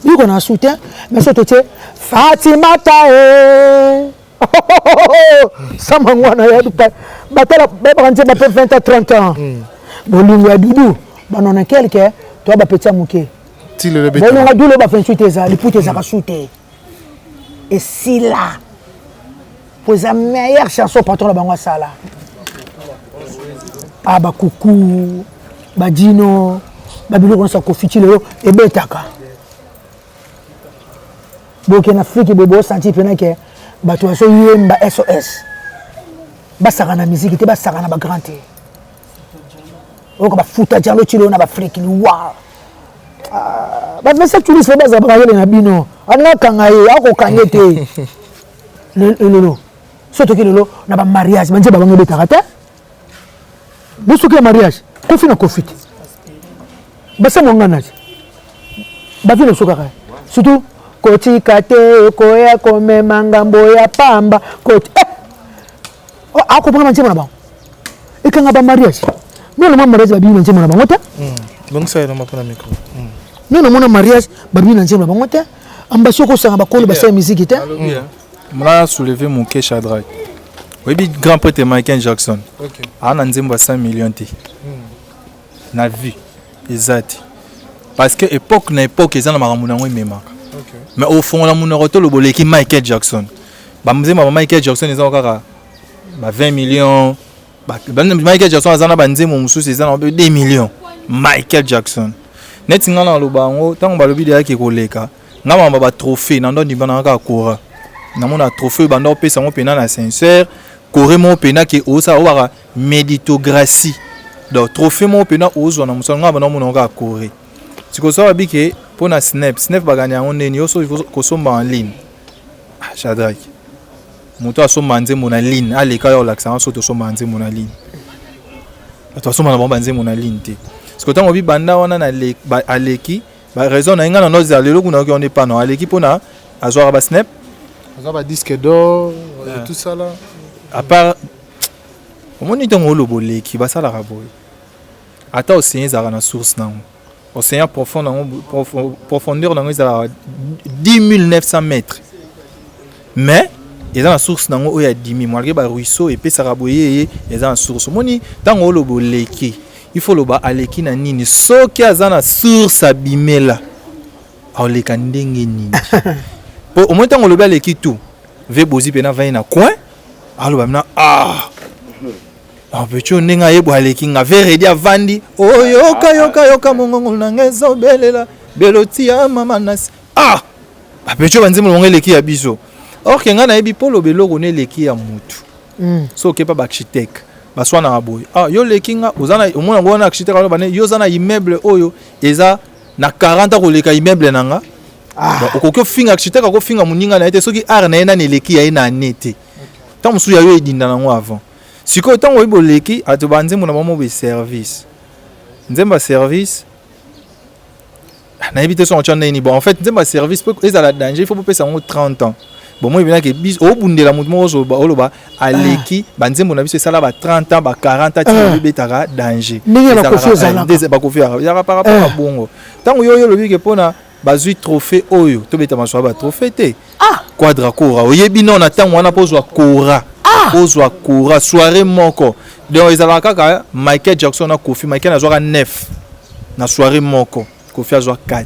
biko na sute mais so to te Fatima tae sama ngwana ya dupa batala ba nje ba 20 à 30 ans bolingo ya dudu banona quelque to ba petia muke ti le beta bolingo dulo ba 28 eza lipute za ka sute et si là pour la meilleure chanson patron la bango sala aba kuku badino babilo konsa kofiti lelo ebetaka boke na Afrique bebo senti pena ke bato aso yemba SOS basaka na musique te basaka na ba grand te oko ba futa jalo tilo na ba Afrique ni wa ba mesa tulis ba za ba na bino ana kanga ye ako kangete lelo soto ke lelo na ba mariage manje ba bango betaka te busuke mariage kofi na kofiti basa mongana ba vino sokaka surtout kotika te koya komema ngambo ya pamba koti akopona nzembo na bango ekanga ba mariage non na mariage babi na nzembo na bango te donc ça est dans ma micro non na mariage babi na nzembo na bango te ambasoko sanga bakolo basala musique te mala soulever mon cash à drague oui grand prêtre Michael Jackson ana nzembo à 5 millions te na vie exact parce que époque na époque ezana makambo nango memaka mais au fond la monorato le boleki Michael Jackson ba nzembo Michael Jackson ezana kaka ba 20 millions Michael Jackson azana ba nzembo mususu ezana 2 millions Michael Jackson neti ngana lo bango tango balobi de yake koleka ngama ba trophée na ndo ndibana ka kora na mona trophée bando pesa mo pena na sincère coré mo pena ke osa waka méritocratie donc trophée mo pena ozo na musanga ngaba na mona ka coré siko ça bike pona snap baganya oneni yoso kosomba en ligne Shadrach moto asomba nzembo na ligne aleka yo l'accent so to somba nzembo na ligne to asomba na bomba nzembo na ligne te siko tango bi banda wana na aleki ba raison na ngana no za lelo kuna on est pas non aleki pona azwa ba snap azwa ba disque d'or tout ça là à part au moni tango lo boleki ba sala raboy ata océan za na source nango océan profond nango profondeur nango za 10900 mètres mais ils ont la source nango oya 10000 malgré ba ruisseau et pe saraboye ils ont la source moni tango lo boleki il faut le ba aleki na nini soki azana source abimela aleka ndenge nini po au moins tango lo ba aleki tout ve bozi pena va na coin alo ba na petit ndenge yebo aleki nga vere dia vandi yoka mongongo na ngezo belela beloti ya mama nasi petit banzimo longe leki ya biso or que nga na yebi polo beloko ne leki ya mutu so ke pa ba architecte baswana aboy yo lekinga ozana omona ngona architecte alo bane yo zana immeuble oyo eza na 40 ko leka immeuble nanga okoki finga architecte ko finga muninga na ete soki art na ena ne leki ya ina nete tant musu ya yo edinda nango avant siko tango ibo leki ato banzembo na mamo be service nzemba service na ebite so chana ni bon en fait nzemba service peut ezala danger il faut pesa ngo 30 ans bon moi bien que bis obundela mutu mo zo ba oloba aleki banzembo na biso sala ba 30 ans ba 40 ans ti betara danger ba kofia ya par rapport à bongo tango yo lobi ke pona bazui trophée oyo to beta maswa ba trophée te quadra kora oyebi non na tango wana pozwa kora pozwa kora soirée moko donc ezala kaka Michael Jackson na Kofi Michael azwa 9 na soirée moko Kofi azwa 4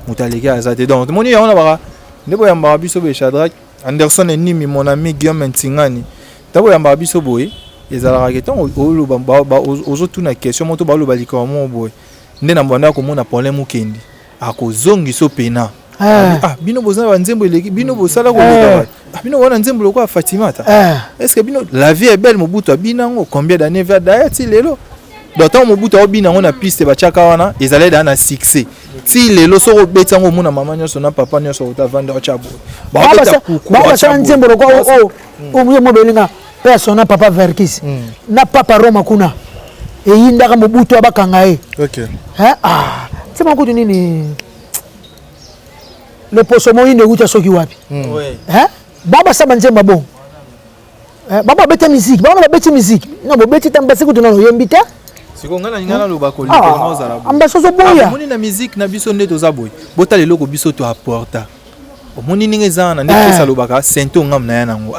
mutaleki azate donc moni ya ona ba ndebo ya mba biso be Shadrach Anderson enimi mon ami Guillaume Ntingani tabo ya mba biso boy ezala ka temps oloba ozo tuna question moto ba loba likoma mo boy nde na mbanda ko mona problème mukendi akozongi so pena bino bozana banzembo eleki bino bosala ko bino wana nzembo lokwa Fatimata est-ce que bino la vie est belle mobutu abinango combien d'années va d'ailleurs ti lelo d'autant mobutu obinango na piste ba chaka wana ezala da na succès ti lelo soko betango mona mama nyoso na papa nyoso utavanda chabo ba sa nzembo lokwa o mo belinga persona papa Verkis na papa Roma kuna eyinda ka mobutu abakanga OK c'est mon coup de nini le poso mo inde uta soki wapi baba sa banzemba bon baba beta musique baba beta musique non bo beta tambasi kutu no yembita siko ngana lo bako lika ngozala ambaso zo boya moni na musique na biso ndeto za boy bota lelo ko biso to apporta omoni ninge zana ndeko sa lo baka sento ngam na yanango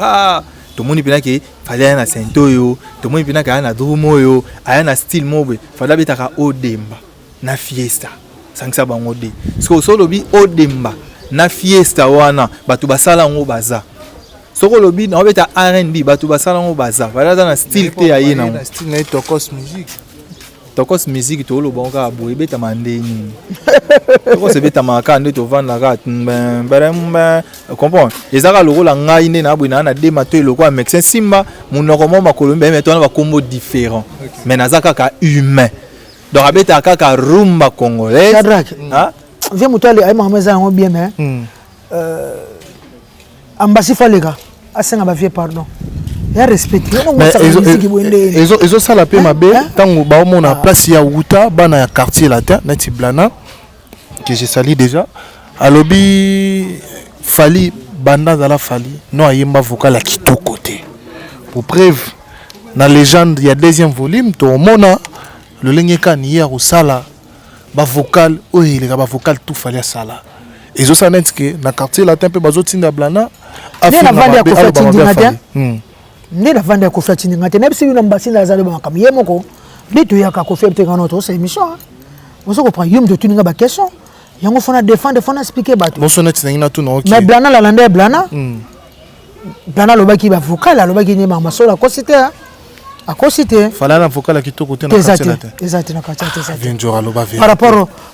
to moni pina ke fala na sento yo to moni pina ka na drumo yo aya na style mobe fala beta ka odemba na fiesta sangsa bango de siko so lobi odemba na fiesta wana batu basala ngo baza soko lobi na obeta R&B batu basala ngo baza fala na style te ya yena na style na tokos musique to lo bonga aboye beta mandeni ko se beta makande to vanda ka ben comprendre ezaka loko la ngai ne na bwina na de mato loko a mexen simba munoko mo makolombe mais to na ba combo différent mais nazaka ka humain donc abeta kaka rumba congolaise viens mutale ay mahameza ngo bien mais ambasi faleka asenga ba vie pardon ya respecter ezo sala pe mabe tango ba mona place ya Wuta bana ya quartier latin na Tiblana que je salue déjà alobi Fali banda zala Fali non ayemba vocal à kitoko côté pour preuve na légende il y a deuxième volume to mona le lengeka ni hier au sala ba vocal oui les ba vocal tout Fali à sala et zo ça net que na quartier latin pe bazo tinda blana afina vanda ko fa tindinga te ne la vanda ko fa tindinga te nebisi na mbasi na zalo ba kam yemoko bitu yaka ko fa peut-être notre c'est émission on se comprend yum de tuninga ba question yango fona défendre fona expliquer bato bon sonnet na tout non OK mais blana la lande blana blana lobaki ba vocal lobaki ni ma masola ko cité a ko cité fala na vocal qui to côté na quartier latin exact na quartier exact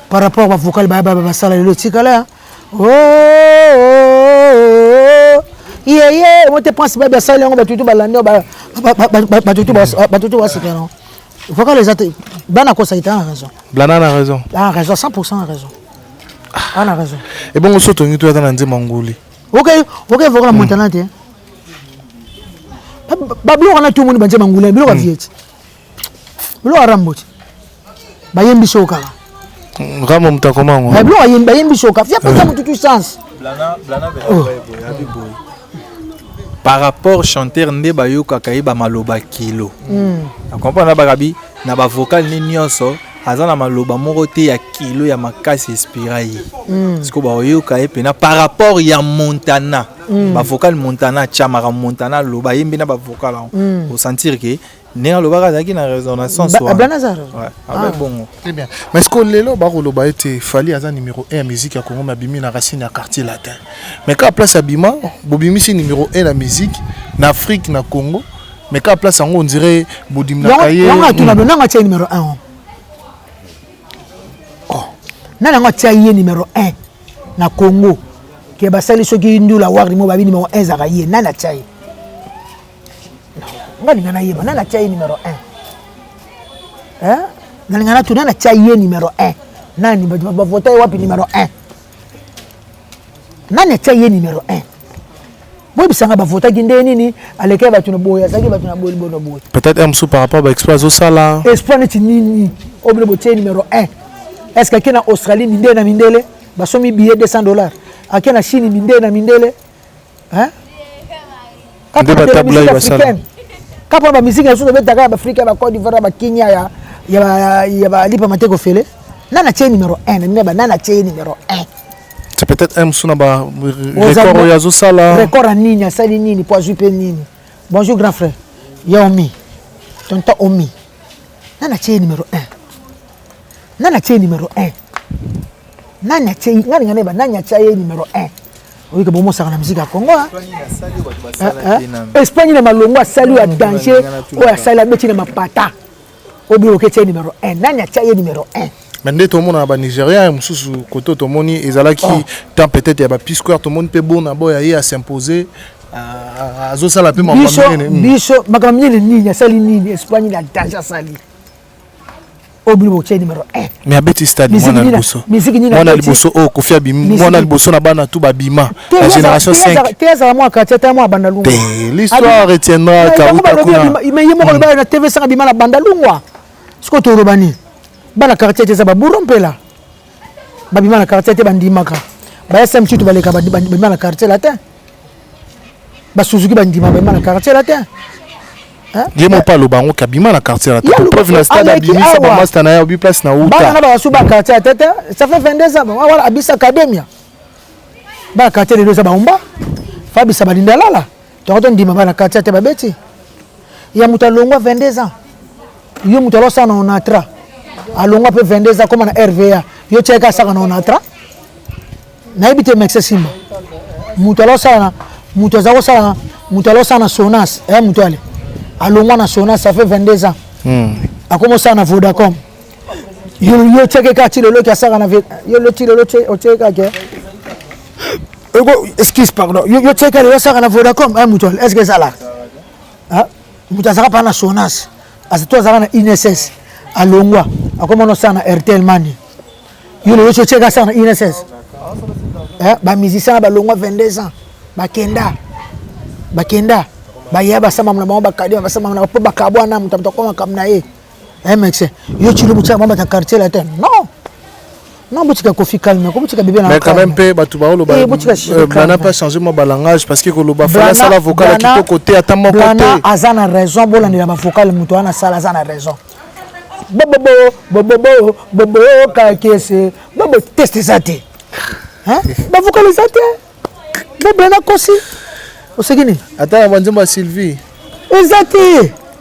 par rapport ba vocal ba sala le tikala oh yeah on te pense ba sala yango ba tutu ba lande ba tutu ba cité non vocal les autres blana ko ça il a raison blana a raison 100% a raison. Ah, a raison. Et bon, on saute au niveau de la Mangoli. Ok, vous la montagne. Bablo, on a tout le monde qui Mangoli, Bilo a viet. Bilo a Rambot. Bayem Bishoka. Ramon, t'as comment? Bablo a Bayem Bishoka. Il y a pas de tout sens. Par rapport chanteur nde bayoka kaiba maloba kilo. Tu comprends na bagabi na ba vocal ni nyonso. Azana maloba moko te ya kilo ya makasi espirai. Parce que bayoka epena par rapport ya Montana. Ba vocal Montana chamara Montana loba yembe na ba vocal au sentir que ne loba kazaki na résonance ouais. Avec bon. Très bien. Mais est-ce que lelo ba loba était Fali aza numéro 1 musique ya Congo mabimi na racine ya quartier latin. Mais quand place abima bobimi c'est numéro 1 la musique na Afrique na Congo. Mais quand place en on dirait bodim na kaye. Non, tu n'as pas numéro 1. Nana ngati numéro 1 na Congo ke basali soki ndula wari mo babi numéro 1 zakaye nana tchai ngani ngana yeba nana tchai numéro 1 nani ngana tu nana tchai numéro 1 nani ba voter wapi numéro 1 nani tchai numéro 1 boy bisanga ba voter ginde nini aleke ba tuna boya saki ba tuna boy bono boy peut-être un sou par rapport à exploit au sala exploit nini obile botier numéro 1. Est-ce que quelqu'un en Australie minde na mindele ba somi billet $200 akena na Chine minde na mindele hein de ba tabla ya sala kapa ba musique ya solo betaka ba Afrika ba Côte d'Ivoire ba Kenya ya ba lipa mateko fele nana tie numéro 1 nana tie numéro 1 c'est peut-être un sou na ba record ya zo sala record a nini sali nini po ajupe nini bonjour grand frère Yaomi tonton Omi nana tie numéro 1 nana tie numéro 1 nana tie ngani ba nana tie numéro 1 oui que bon ça na musique à Congo Espagne na malongo salut à danger ou à salut beti na mapata obi o tie numéro 1 nana tie numéro 1 mais tout le monde na Nigeria mususu koto to moni ezala ki tant peut-être ya ba pisquare tout le monde peut bon na boya ya s'imposer à zo sala pe mama biso makamni ni ya sali ni Espagne na danger sali oblibo tie numéro 1 mais abeti stade mwana liboso mwana liboso o kofia bimi mwana liboso na bana tout babima la génération 5 teza moi kateta moi bandalungwa l'histoire retiendra kauta kuna mais yemo ko ba na TV sanga bima na bandalungwa siko to robani bana quartier teza ba burompela babima na quartier te bandimaka ba SM chitu baleka babima na quartier latin ba Suzuki bandima babima na quartier latin Yemo pas le bango kabima na quartier là. Preuve na stade abimi ça ba master na ya obi place na uta. Ba na ba suba quartier tete ça fait 22 ans voilà abisa academia. Ba quartier de ça ba umba. Fabi ça ba lindala la. To to ndima ba na quartier te ba beti. Ya mutalongwa 22 ans. Yo mutalo sana on atra. Alongwa pe 22 ans comme na RVA. Yo cheka saka na on atra. Na ibite mexe simba. Mutalo sana Sonas mutale. Alongwa na Sona ça fait 22 ans. A commencé na Vodacom. Yo cheke ka tilo lo ka saka na yo lo tilo lo o cheka ke. Excuse pardon. Yo cheke lo saka na Vodacom mutole. Est-ce que ça là? Ah, mutazaka pa na Sonas. Asa to zaka na INSS. Alongwa. A commencé na RTL Mani. Yo lo cheke saka na INSS. Ba musicien ba longwa 22 ans. Bakenda. Baya basama mna mamba kadia basama mna po bakabwana mtamtokoma kamna ye. MX. Yo chilo mcha mamba ta quartier la tena. Non. Non, mais tu as Kofi calme, comment tu as bébé. Mais quand même, Blana pas changé mon langage parce que le fallait ça la vocale qui est côté à ta mon côté. Blana a raison, bon, on est la vocale, Moutoana, ça a raison. Bobo, kakese, bobo, teste ça. Hein? Bah, vocale ça. Blana Kossi. Au second. Attends, on va dire Sylvie. Exact.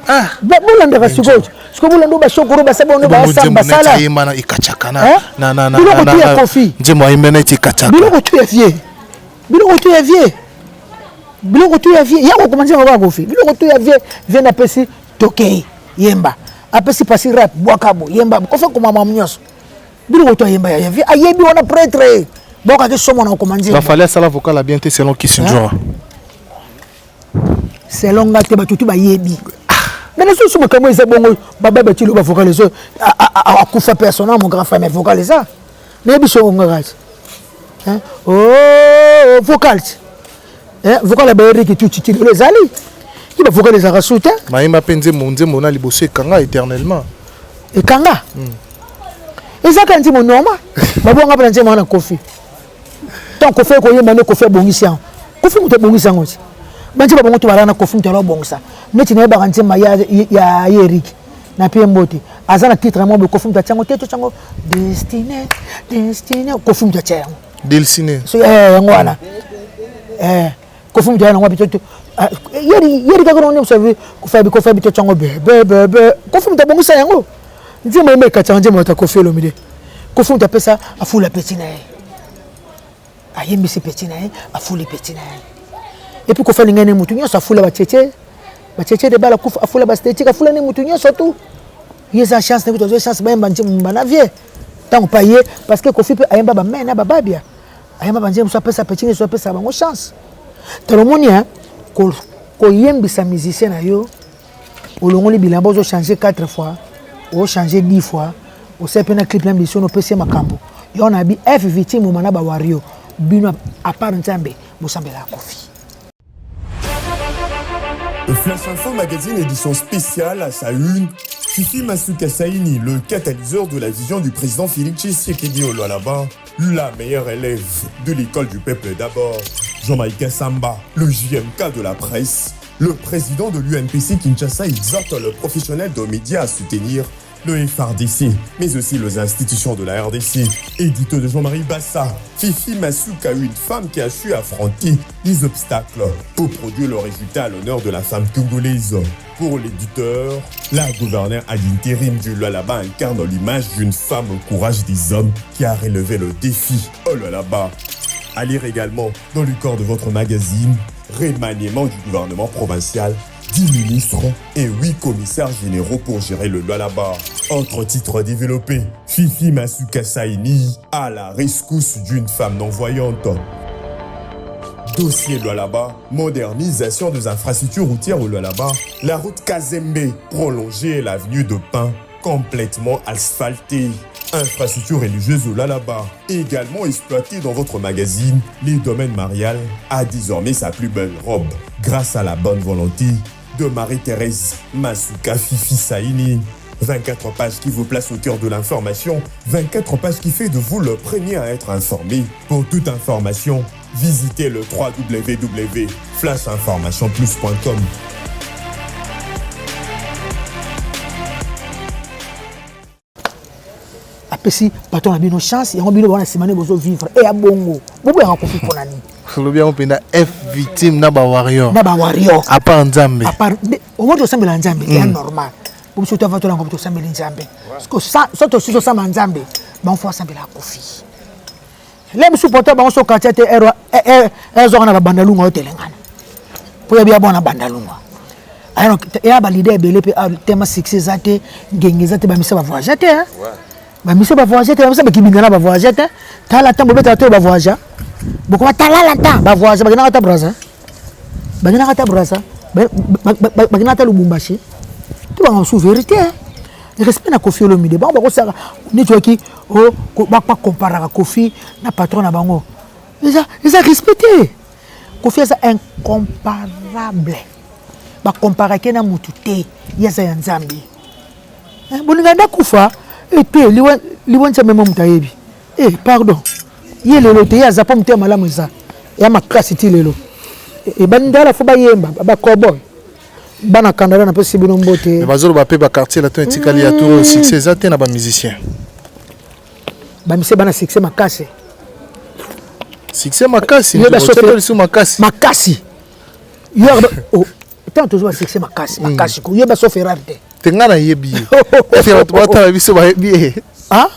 Ah, bon, on est rassuré. Ce que vous l'avez dit, c'est que c'est bon, on va samba sala. Non. Dis-moi, il mène tes kachaka. Bilo tu es vieux. Il y a recommandé on va gofi. Bilo tu es vieux, vient apesi tokei yemba. Apesi pasi rap boakabo yemba. Ko fait comme maman nyos. Bilo tu yemba ya vieux. Ayebi on a prêtre. Boka ke somo na recommandé. Il fallait ça l'avocat la bien te selon qui c'est genre. Selon ngate ba tutu ba yebi. Mais les autres, comme ils ont baba bêtilo ba vocaliser à kufa personnel mon grand frère mais vocaliser mais ils sont engagés hein oh vocal hein vocal ba Eric tu les ali il va vocaliser à soute mais il m'a pensé mon dieu mon ali bosser kanga éternellement et kanga et ça quand dit mon normal baba on va prendre mon Kofi tant Kofi ko yemba ne Kofi bongisian Kofi muto bongisian aussi banji ba bongo to balana Kofi muto bongisa neti na ba kanti ma ya Eric na pie mbote azana titre mo be Kofi muto chango teto chango destiné Kofi muto chango destiné so ngwana Kofi muto na ngwa bitoto yeri ka kono ne savi Kofi bito chango be Kofi muto bongisa yango nzima me ka chango mo ta Kofi lo mide Kofi muto pesa afula petina ayembi se petina afuli petina et puis Kofi ngene mutu nyoso afula ba cheche de bala kufa afula ba stétique afula ne mutu nyoso tout yesa chance ne kutozo chance ba mbanje mbana vie tant payer parce que Kofi peut ayemba ba mena ba babia ayemba banje muso pesa petina so pesa bango chance talomonia ko yembi sa musicien na yo olongoli bilamba zo changer 4 fois o changer 10 fois o sepena clip na mission no pesa makambo yo na bi F victime mana ba wario bino à part nzambe bosambela Kofi. Flash Info Magazine édition spéciale à sa une, Fifi Masuka Saini, le catalyseur de la vision du président Félix Tshisekedi au Lualaba, la meilleure élève de l'école du peuple d'abord. Jean-Michel Samba, le JMK de la presse, le président de l'UNPC Kinshasa exhorte le professionnel de médias à soutenir le FRDC, mais aussi les institutions de la RDC. Édito de Jean-Marie Bassa, Fifi Masuka, une femme qui a su affronter les obstacles pour produire le résultat à l'honneur de la femme congolaise. Pour l'éditeur, la gouverneure à l'intérim du Lualaba incarne l'image d'une femme au courage des hommes qui a relevé le défi au Lualaba. À lire également dans le corps de votre magazine, remaniement du gouvernement provincial, 10 ministres et 8 commissaires généraux pour gérer le Lualaba. Autre titre développé, Fifi Masuka Saini à la rescousse d'une femme non-voyante. Dossier Lualaba, modernisation des infrastructures routières au Lualaba, la route Kazembe prolongée, l'avenue de Pin complètement asphaltée. Infrastructure religieuse au Lualaba, également exploitée dans votre magazine, les domaines mariales a désormais sa plus belle robe, grâce à la bonne volonté de Marie-Thérèse Masuka Fifi Saini. 24 pages qui vous placent au cœur de l'information, 24 pages qui fait de vous le premier à être informé. Pour toute information, visitez le www.flashinformationplus.com. Apesi patron a bien nos chances et on bino wana simane bozo vivre et a bongo bobo ya Kofi pour nani le bien on penda F victime na ba warrior à part nzambe à part au moins to sambela nzambe c'est normal bobo so to va to la to sambela nzambe parce que ça to so sambela nzambe ba on faut sambela Kofi les supporters ba on so quartier te zo na bandalunga hotelengana pour ya bien bona bandalunga alors ya ba leader belé pe tema succès zate ngenge zate ba misa ba voyager te hein ba mise ba voyager te ba mise ba kibingana ba voyager te tala tambo beta to ba voyager boko ba tala ta ba voyager ba gina ta braza ba gina ta Lubumbashi to ba sou vérité le respect na Kofi Olomide ba ko saka ni to ki o ba comparer Kofi na patron na bango ils a respecté Kofi est incomparable ba comparer ke na mutu te yesa ya nzambi boninga ndakufa et puis liwan ça même mutayebi Eh, pardon. Il y a le théâtre, il y a pas de malamu ça. Il y a ma classe ici lelo. Et bandala faut ba yemba, ba cowboy. Bana kandala na pesi binombote. Le bazolo ba pe ba quartier la ton etikali ya tout succès ça te na ba musicien. Ba mise bana succès makase. Succès makasi. Yo ba sous makasi. Makasi. Yo oh, tant toujours succès makasi, makasi ko. Yo ba so Ferrari. Tengana yebi. Est-ce que tu vas ta biso ba yebi? Ah?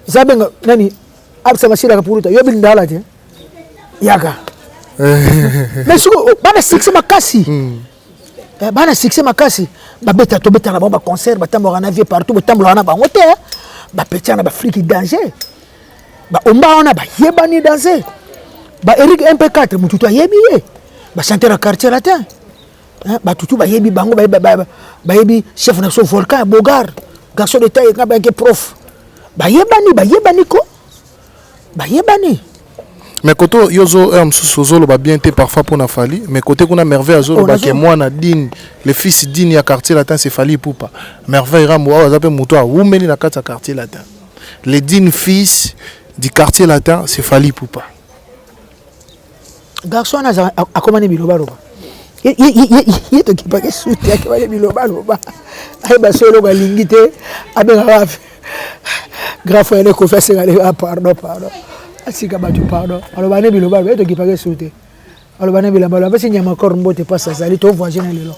Zabenga nani? Absa mashira kapuruta. Yo bindala je. Yaga. Mais suko bana succès makasi. Bana succès makasi. Ba beta to beta na ba concert, ba tambo na vie partout, ba tambo na ba ngote. Ba petia na ba flic danger. Ba omba ona ba yebani danger. Ba Eric MP4 mututu ayebi ye. Ba chanter na quartier latin. Ba tutu ba yebi bango ba yebi chef na so volcan Bogar. Garçon de taille nga ba ke prof. Ba yebani ko. Ba yebani. Mais côté yozo sozolo ba bien té parfois pour na fali, mais côté qu'on a merveille azolo ba ke moi na din, le fils din ya quartier latin c'est fali poupa. Merveille rambo azape muto a umeli na kata quartier latin. Les din fils du quartier latin c'est fali poupa. Garçon na akomani biloba roba. Il te qui pas que soute ya ke biloba roba. Ay ba solo ga lingite abenga grave. Grave ele ko faire c'est pardon. Asika batu pardon. Alors bane biloba be to ki pas que soute. Alors bane bilamba ba si nyama kormbo te passe ça li to voisin lelo.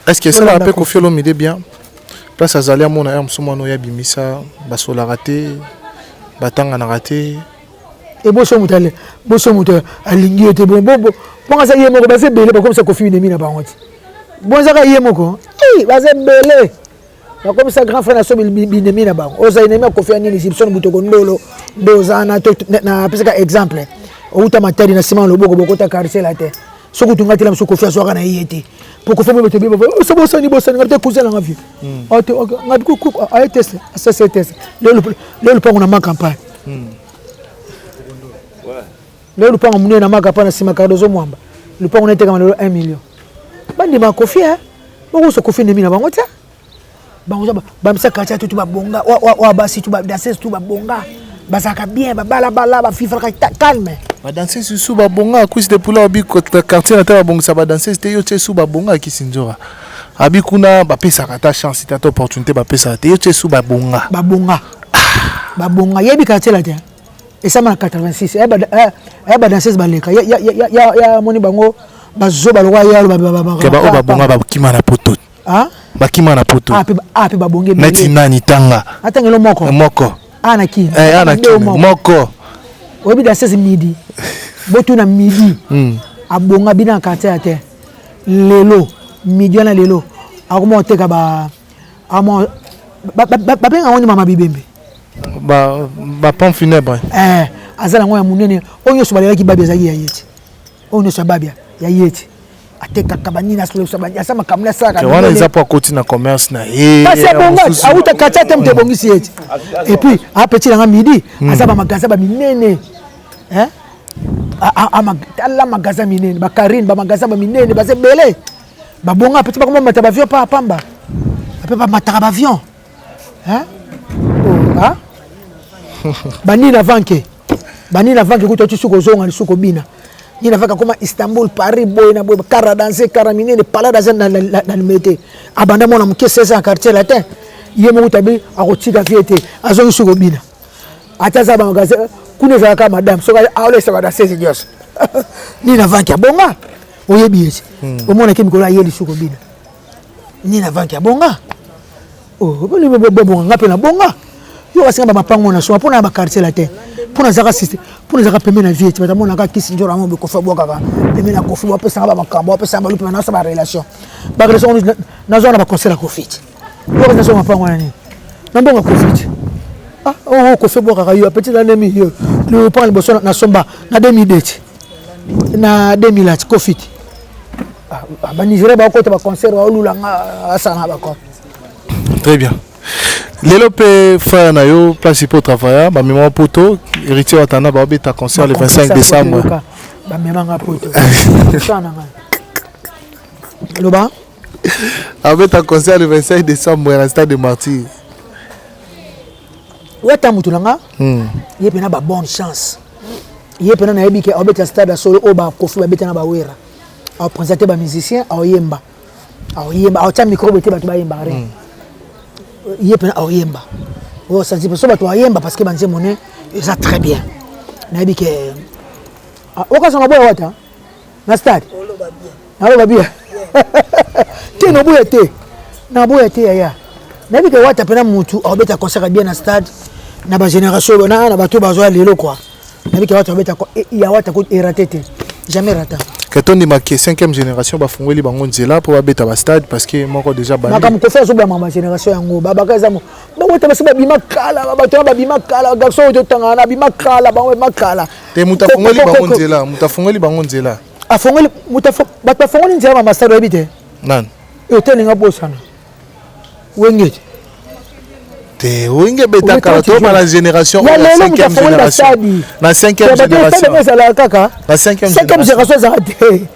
Est-ce que ça rappelle ko fiolo mide bien? Place azali amona ya msumano ya bimisa basola raté batanga na raté. Et boso mutale alingi ete bon ça yemo ko base belé comme ça ko fi nemi na bangote. Bon ça yemo ko. Base belé. Comme ça grand frère na so binemi na bango. Oza nemi ko fi ani Gibson butoko ndolo dozana na pesa exemple. Outa matari na sima loboko bokota quartier la terre. Soko tungati la so ko fi asoka na yete. Pour ko fa bete beba. So bosani ngate cousin na vie. Ote ngati ku a test. Ça c'est test. Le pas on a ma campagne. Le lupango munene na maka pana sima kadozo mwamba. Lupango nete kama 1 million. Bandi ma kofi boko so kofi ndemi na bango ta. Bango ba msa kacha tu ba bonga wa basi tu ba danser tu ba bonga. Basaka bien ba bala ba fifa ka calme. Ba danser sous ba bonga kusi de pula obi quartier na ta bonga ça ba danser c'était yo tse sous ba bonga ki sinjora. Abi kuna ba pesa ka ta chance ta opportunité ba pesa te yo tse sous ba bonga. Ba bonga yebi quartier la ta. Et ça m'a 86 ba danseuse baleka ya moni bango bazo balwa ya ba bonga ba kima na poto ba kima na poto pe ba bonge neti nani tanga atangelo moko ana ki moko obi danseuse midi botu na midi abonga bina quartier ate lelo midi na lelo akoma oteka ba benga woni mama bibembe ba pont funèbre azala ngoya munene onyo so balaki babia za yeti onyo so babia ya yeti ateka kabani na solo sabanya asama kamla saka ke wana iza pour côté na commerce na parce bonga auta kacha temte bongisi yeti et puis a petit na midi azaba magaza ba minene ala magaza minene ba Karine ba magaza ba minene ba sebele ba bonga petit ba comme mata ba avion pa pamba ba mata ba avion Banina vanke kuto chisuko zonga ni suko bina. Nina vaka koma Istanbul, Paris, boy na boy, kara danser, kara minene, pala danser na mete. Abanda mona mke 16 ans quartier latin. Yemo utabi akotika fiete, azongi suko bina. Ataza ba magaze kune zaka madame, soka awle sa ba danser dios. Nina vanke bonga. Oyebi eti. Omona kimi kola yeli suko bina. Nina vanke bonga. Oh, bonga ngape na bonga. Yo asinga ba pango na so pona ba quartier la terre pona zaka système pona zaka pembe na vie tu vas mona ka kisi njora mo ko fa boka ka pembe na kofi bo pesa ba makambo pesa ba lupe na sa ba relation na zona ba conseil la kofi yo na so ma pango na ni na bonga kofi ko fa boka ka yo petit na nemi yo le pan le boso na somba na 2010 na 2000 kofi ba Nigeria ba ko te ba conseil wa lulanga asana ba ko. Très bien. L'élope frère Nayo, place pour travailler, ma mémoire poto, héritier Watana, ba ta concert le 25 décembre. Ba mémoire poto. Loba? Avec ta concert le 25 décembre à la stade de Martyr. wata mutu nanga ye pena ba bonne chance ye pena na yebi ke obeta stade solo o ba kofi ba beta na ba wera a présenter ba musicien a yemba a ta micro bete ba ba yemba re ye pena a yemba o ça dit parce que ba yemba parce que banze monnaie ça très bien na yebi ke o ka sona boya wata na stade alo ba bien te no boya te na boya te ya na yebi ke wata pena mutu a obeta concert bien na stade na ba génération na bato bazo lelo quoi na yebi ke wata obeta ya wata ko raté te jamais rata que ton de ma 5e génération ba fungoli bango nzela pour abeta ba stade parce que moko déjà ba makam ko faire so ba ma génération yango baba kaza mo ba wota ba siba bima kala ba to ba bima kala garçon to tangana bima kala ba we makala te muta fungoli bango nzela muta fungoli bango nzela a fungoli muta ba ta fungoli nzela ma stade ebite nan e telinga bosana wengete te wenge beta kala to ba la génération la 5e génération na 5e génération na 5e génération za te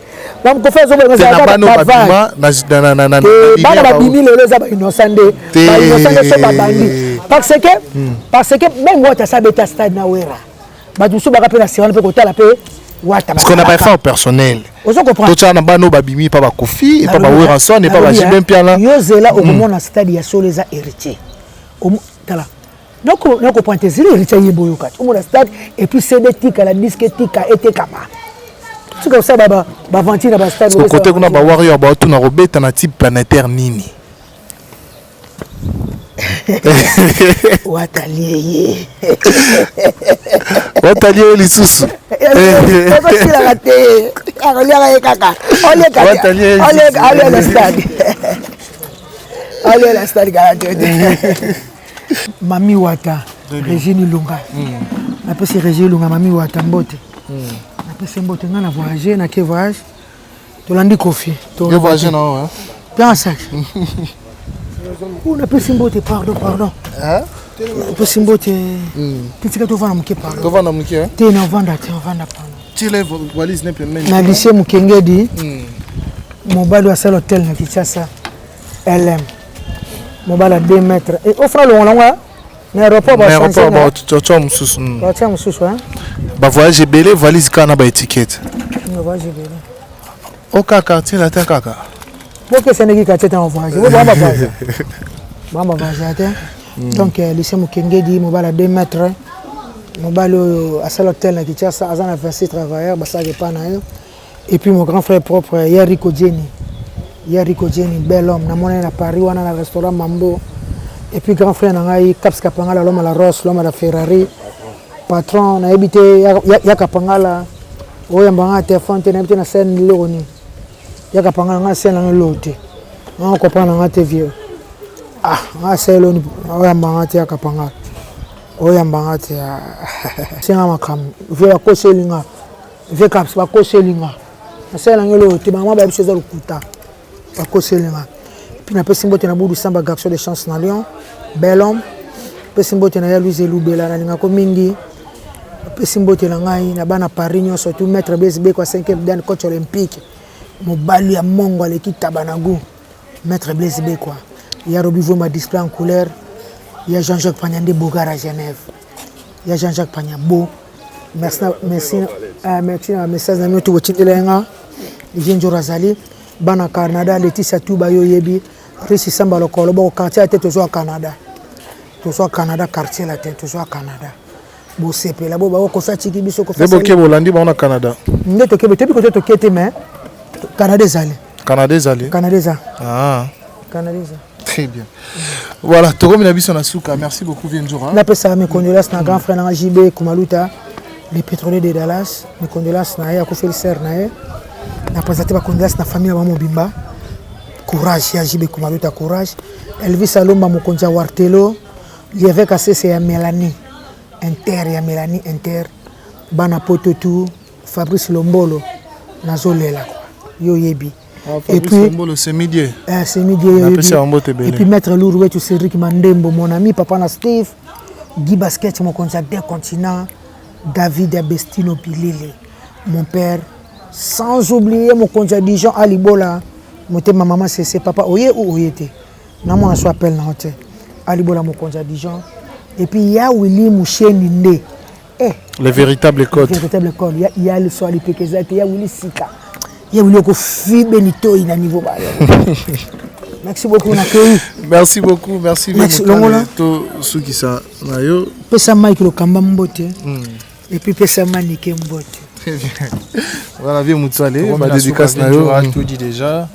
bam ko faire so ba za ba no babima na bana ba bimi lelo za ba innocente so ba bandi parce que même moi ta sabeta stade na wera ba du so ba ka pe na sirana pe ko tala pe wata parce qu'on n'a pas effort personnel ozo comprendre to tana ba no babimi pa ba kofi et pa ba wera son et pa ba jibem piala yo zela au moment na stade ya solo za héritier tala noko pointe zile héritier yebo yoka au moment stade et puis CD tika la disque tika était kama tout comme ça ba venti na ba stade au côté kuna ba warrior ba tout na robeta na type planétaire nini wataliye lisusu okosila kate akoliaka ye kaka ole na stade ole na stade kaka te mami wata Régine Lunga napesi Régine Lunga mami wata mbote napesi mbote nga na voyage na ke voyage tolandi kofi yo voyage na hein bien sac napesi mbote pardon napesi mbote pitika tovanda moke pardon tovanda moke te na ovanda pardon tile valise ne peut même na lycée Mukengedi mobali wa sel hotel na Kinshasa LM mobali à 2 mètres et offre le longa na aéroport ba tchom mususu tchom mususu hein ba voyage belé valise kana ba étiquette na voyage belé o kaka tila ta kaka porque c'est negi ka teta en voyage bo ba voyage donc lycée Mukengedi mobali à 2 mètres mobali à sel hotel na Kinshasa azana 26 travailleurs ba ça pas na yo et puis mon grand frère propre Yariko Jenny bel homme na mona na Paris wana na restaurant Mambo et puis grand frère nangai Caps Kapangala l'homme à la Ross l'homme à la Ferrari patron na habité ya Kapangala oya mbanga téléphone te na habité na scène loni ya Kapangala na scène na lote on comprend na te vieux na scène loni oya mbanga te ya Kapangala oya mbanga te singa makam vieux ko selinga vieux Caps ba ko selinga na scène na lote ba ba biso za lukuta bakoselinga puis na pesi mbote na budu samba garçon de chance na Lyon bel homme pesi mbote na ya Louise Lubela na linga ko mingi pesi mbote na ngai na bana Paris nyo surtout maître BSB kwa 5e dan coach olympique mobali ya mongo aleki tabanagu maître BSB quoi ya Robi Voma display en couleur ya Jean-Jacques Pagnandé Bogar à Genève ya Jean-Jacques Pagnabo merci na message na mioto wotindela Jenjo Razali bana Canada Laetitia Touba yo yebi Risi Samba lokolo bo quartier à tête toujours Canada quartier la tête toujours Canada bo sepela bo ba ko fa tiki biso ko fa bo landi ba na Canada ndeto ke betebi ko to kete mais Canada zali très bien voilà toko mina biso na suka merci beaucoup Vienjora na pesa mes condoléances na grand frère na JB Kumaluta les pétroliers de Dallas mes condoléances na ya ko féliciter na ye na présenté ba condoléances na famille ba mobimba courage ya JB Kumaluta courage Elvis Alomba mokonja Wartelo l'évêque c'est ya Mélanie Inter bana Pototu Fabrice Lombolo nazolela yo yebi et puis c'est midi et puis maître Lourouet tu Cédric Mandembo mon ami papa na Steve Guy Basket mon contact continent David Abestino Pilele mon père sans oublier mon contact Dijon Alibola ma maman c'est papa oye ou oyete na mon so appelle na hotel Alibola mon contact Dijon Et puis il y a Willy Moucheni Ndé. Les véritables codes. Les véritables codes. Il y a le soir, il y a Willy Sika. Il y a Willy Kofi Benito, il a niveau bas. Merci beaucoup, merci beaucoup, merci. Merci, tout ceux qui sont là. Pesa Mike le Kamba Mbote. Et puis Pesa Manike Mbote. Voilà, viens Moutsale, ma dédicace na yo. Tout dit déjà.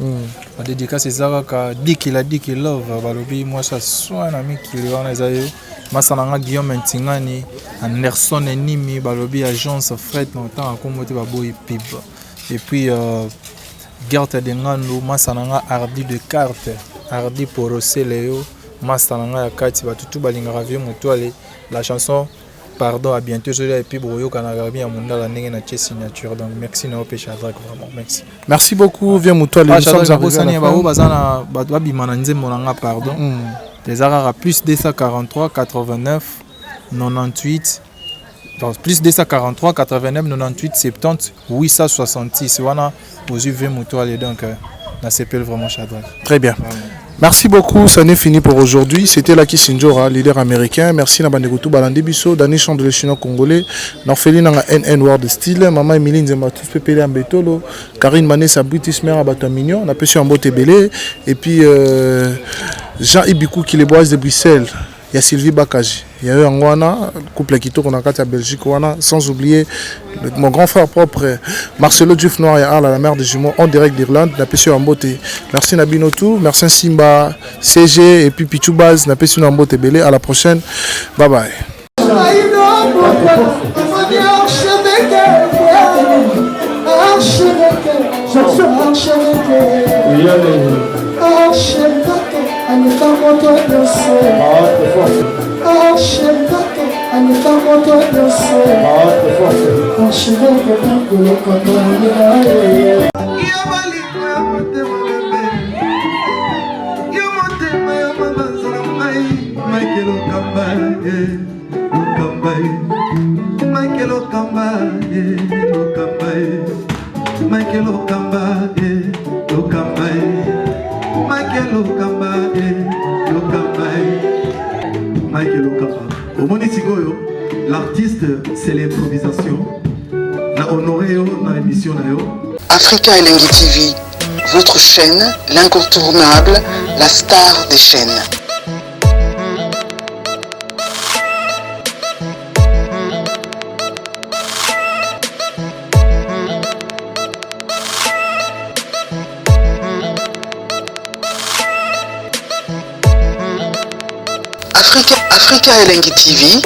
Ma dédicace c'est Zaka Diki Love, balobi moi ça soit un ami qui lui en a zayo. Masananga Guillaume Ntingani, Anderson Enimi, balobi agence Fred dans temps comme moté baboy pib. Et puis Gerte Dengano, Masananga Hardy de carte, Hardy pour Léo, Masananga Yakati, Batutu Balingaravio Motoale, la chanson Pardon, à bientôt, je l'ai puis Broyo Kanagabi à Munda, la signature. Donc merci Naope Shadrach, vraiment, merci. Merci beaucoup, viens Motoale. Nous sommes arrivés pardon. Les Arara plus 243 89 98. Plus 243 89 98 70 866. Voilà, aux UV Motoale, donc on s'appelle vraiment Shadrach. Très bien. Merci beaucoup, ça n'est fini pour aujourd'hui. C'était Lucky Sinjora, leader américain. Merci Nabandegotou Balandi Bisso, Dani Chandler chinois congolais, Norfeli Nanga NN World Style, Maman Emilie Nzemba tous Pépélé Ambetolo, Karine Manessa British Mère Abato Mignon, on a pêché en Bote Belé, et puis Jean Ibikou qui les boise de Bruxelles. Il y a Sylvie Bakaji, il y a eu Angwana, couple qui tourne en à Belgique, sans oublier mon grand frère propre, Marcelo Diouf Noir et Arla, la mère des jumeaux, en direct d'Irlande, n'a pas su en beauté. Merci Nabinotou, merci Simba, CG et puis Pichoubaz, n'a pas su en beauté belé. À la prochaine, bye bye. L'artiste, c'est l'improvisation. Na honoré dans l'émission. Africa Elengi TV, votre chaîne, l'incontournable, la star des chaînes. Africa Elengi TV,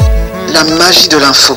la magie de l'info.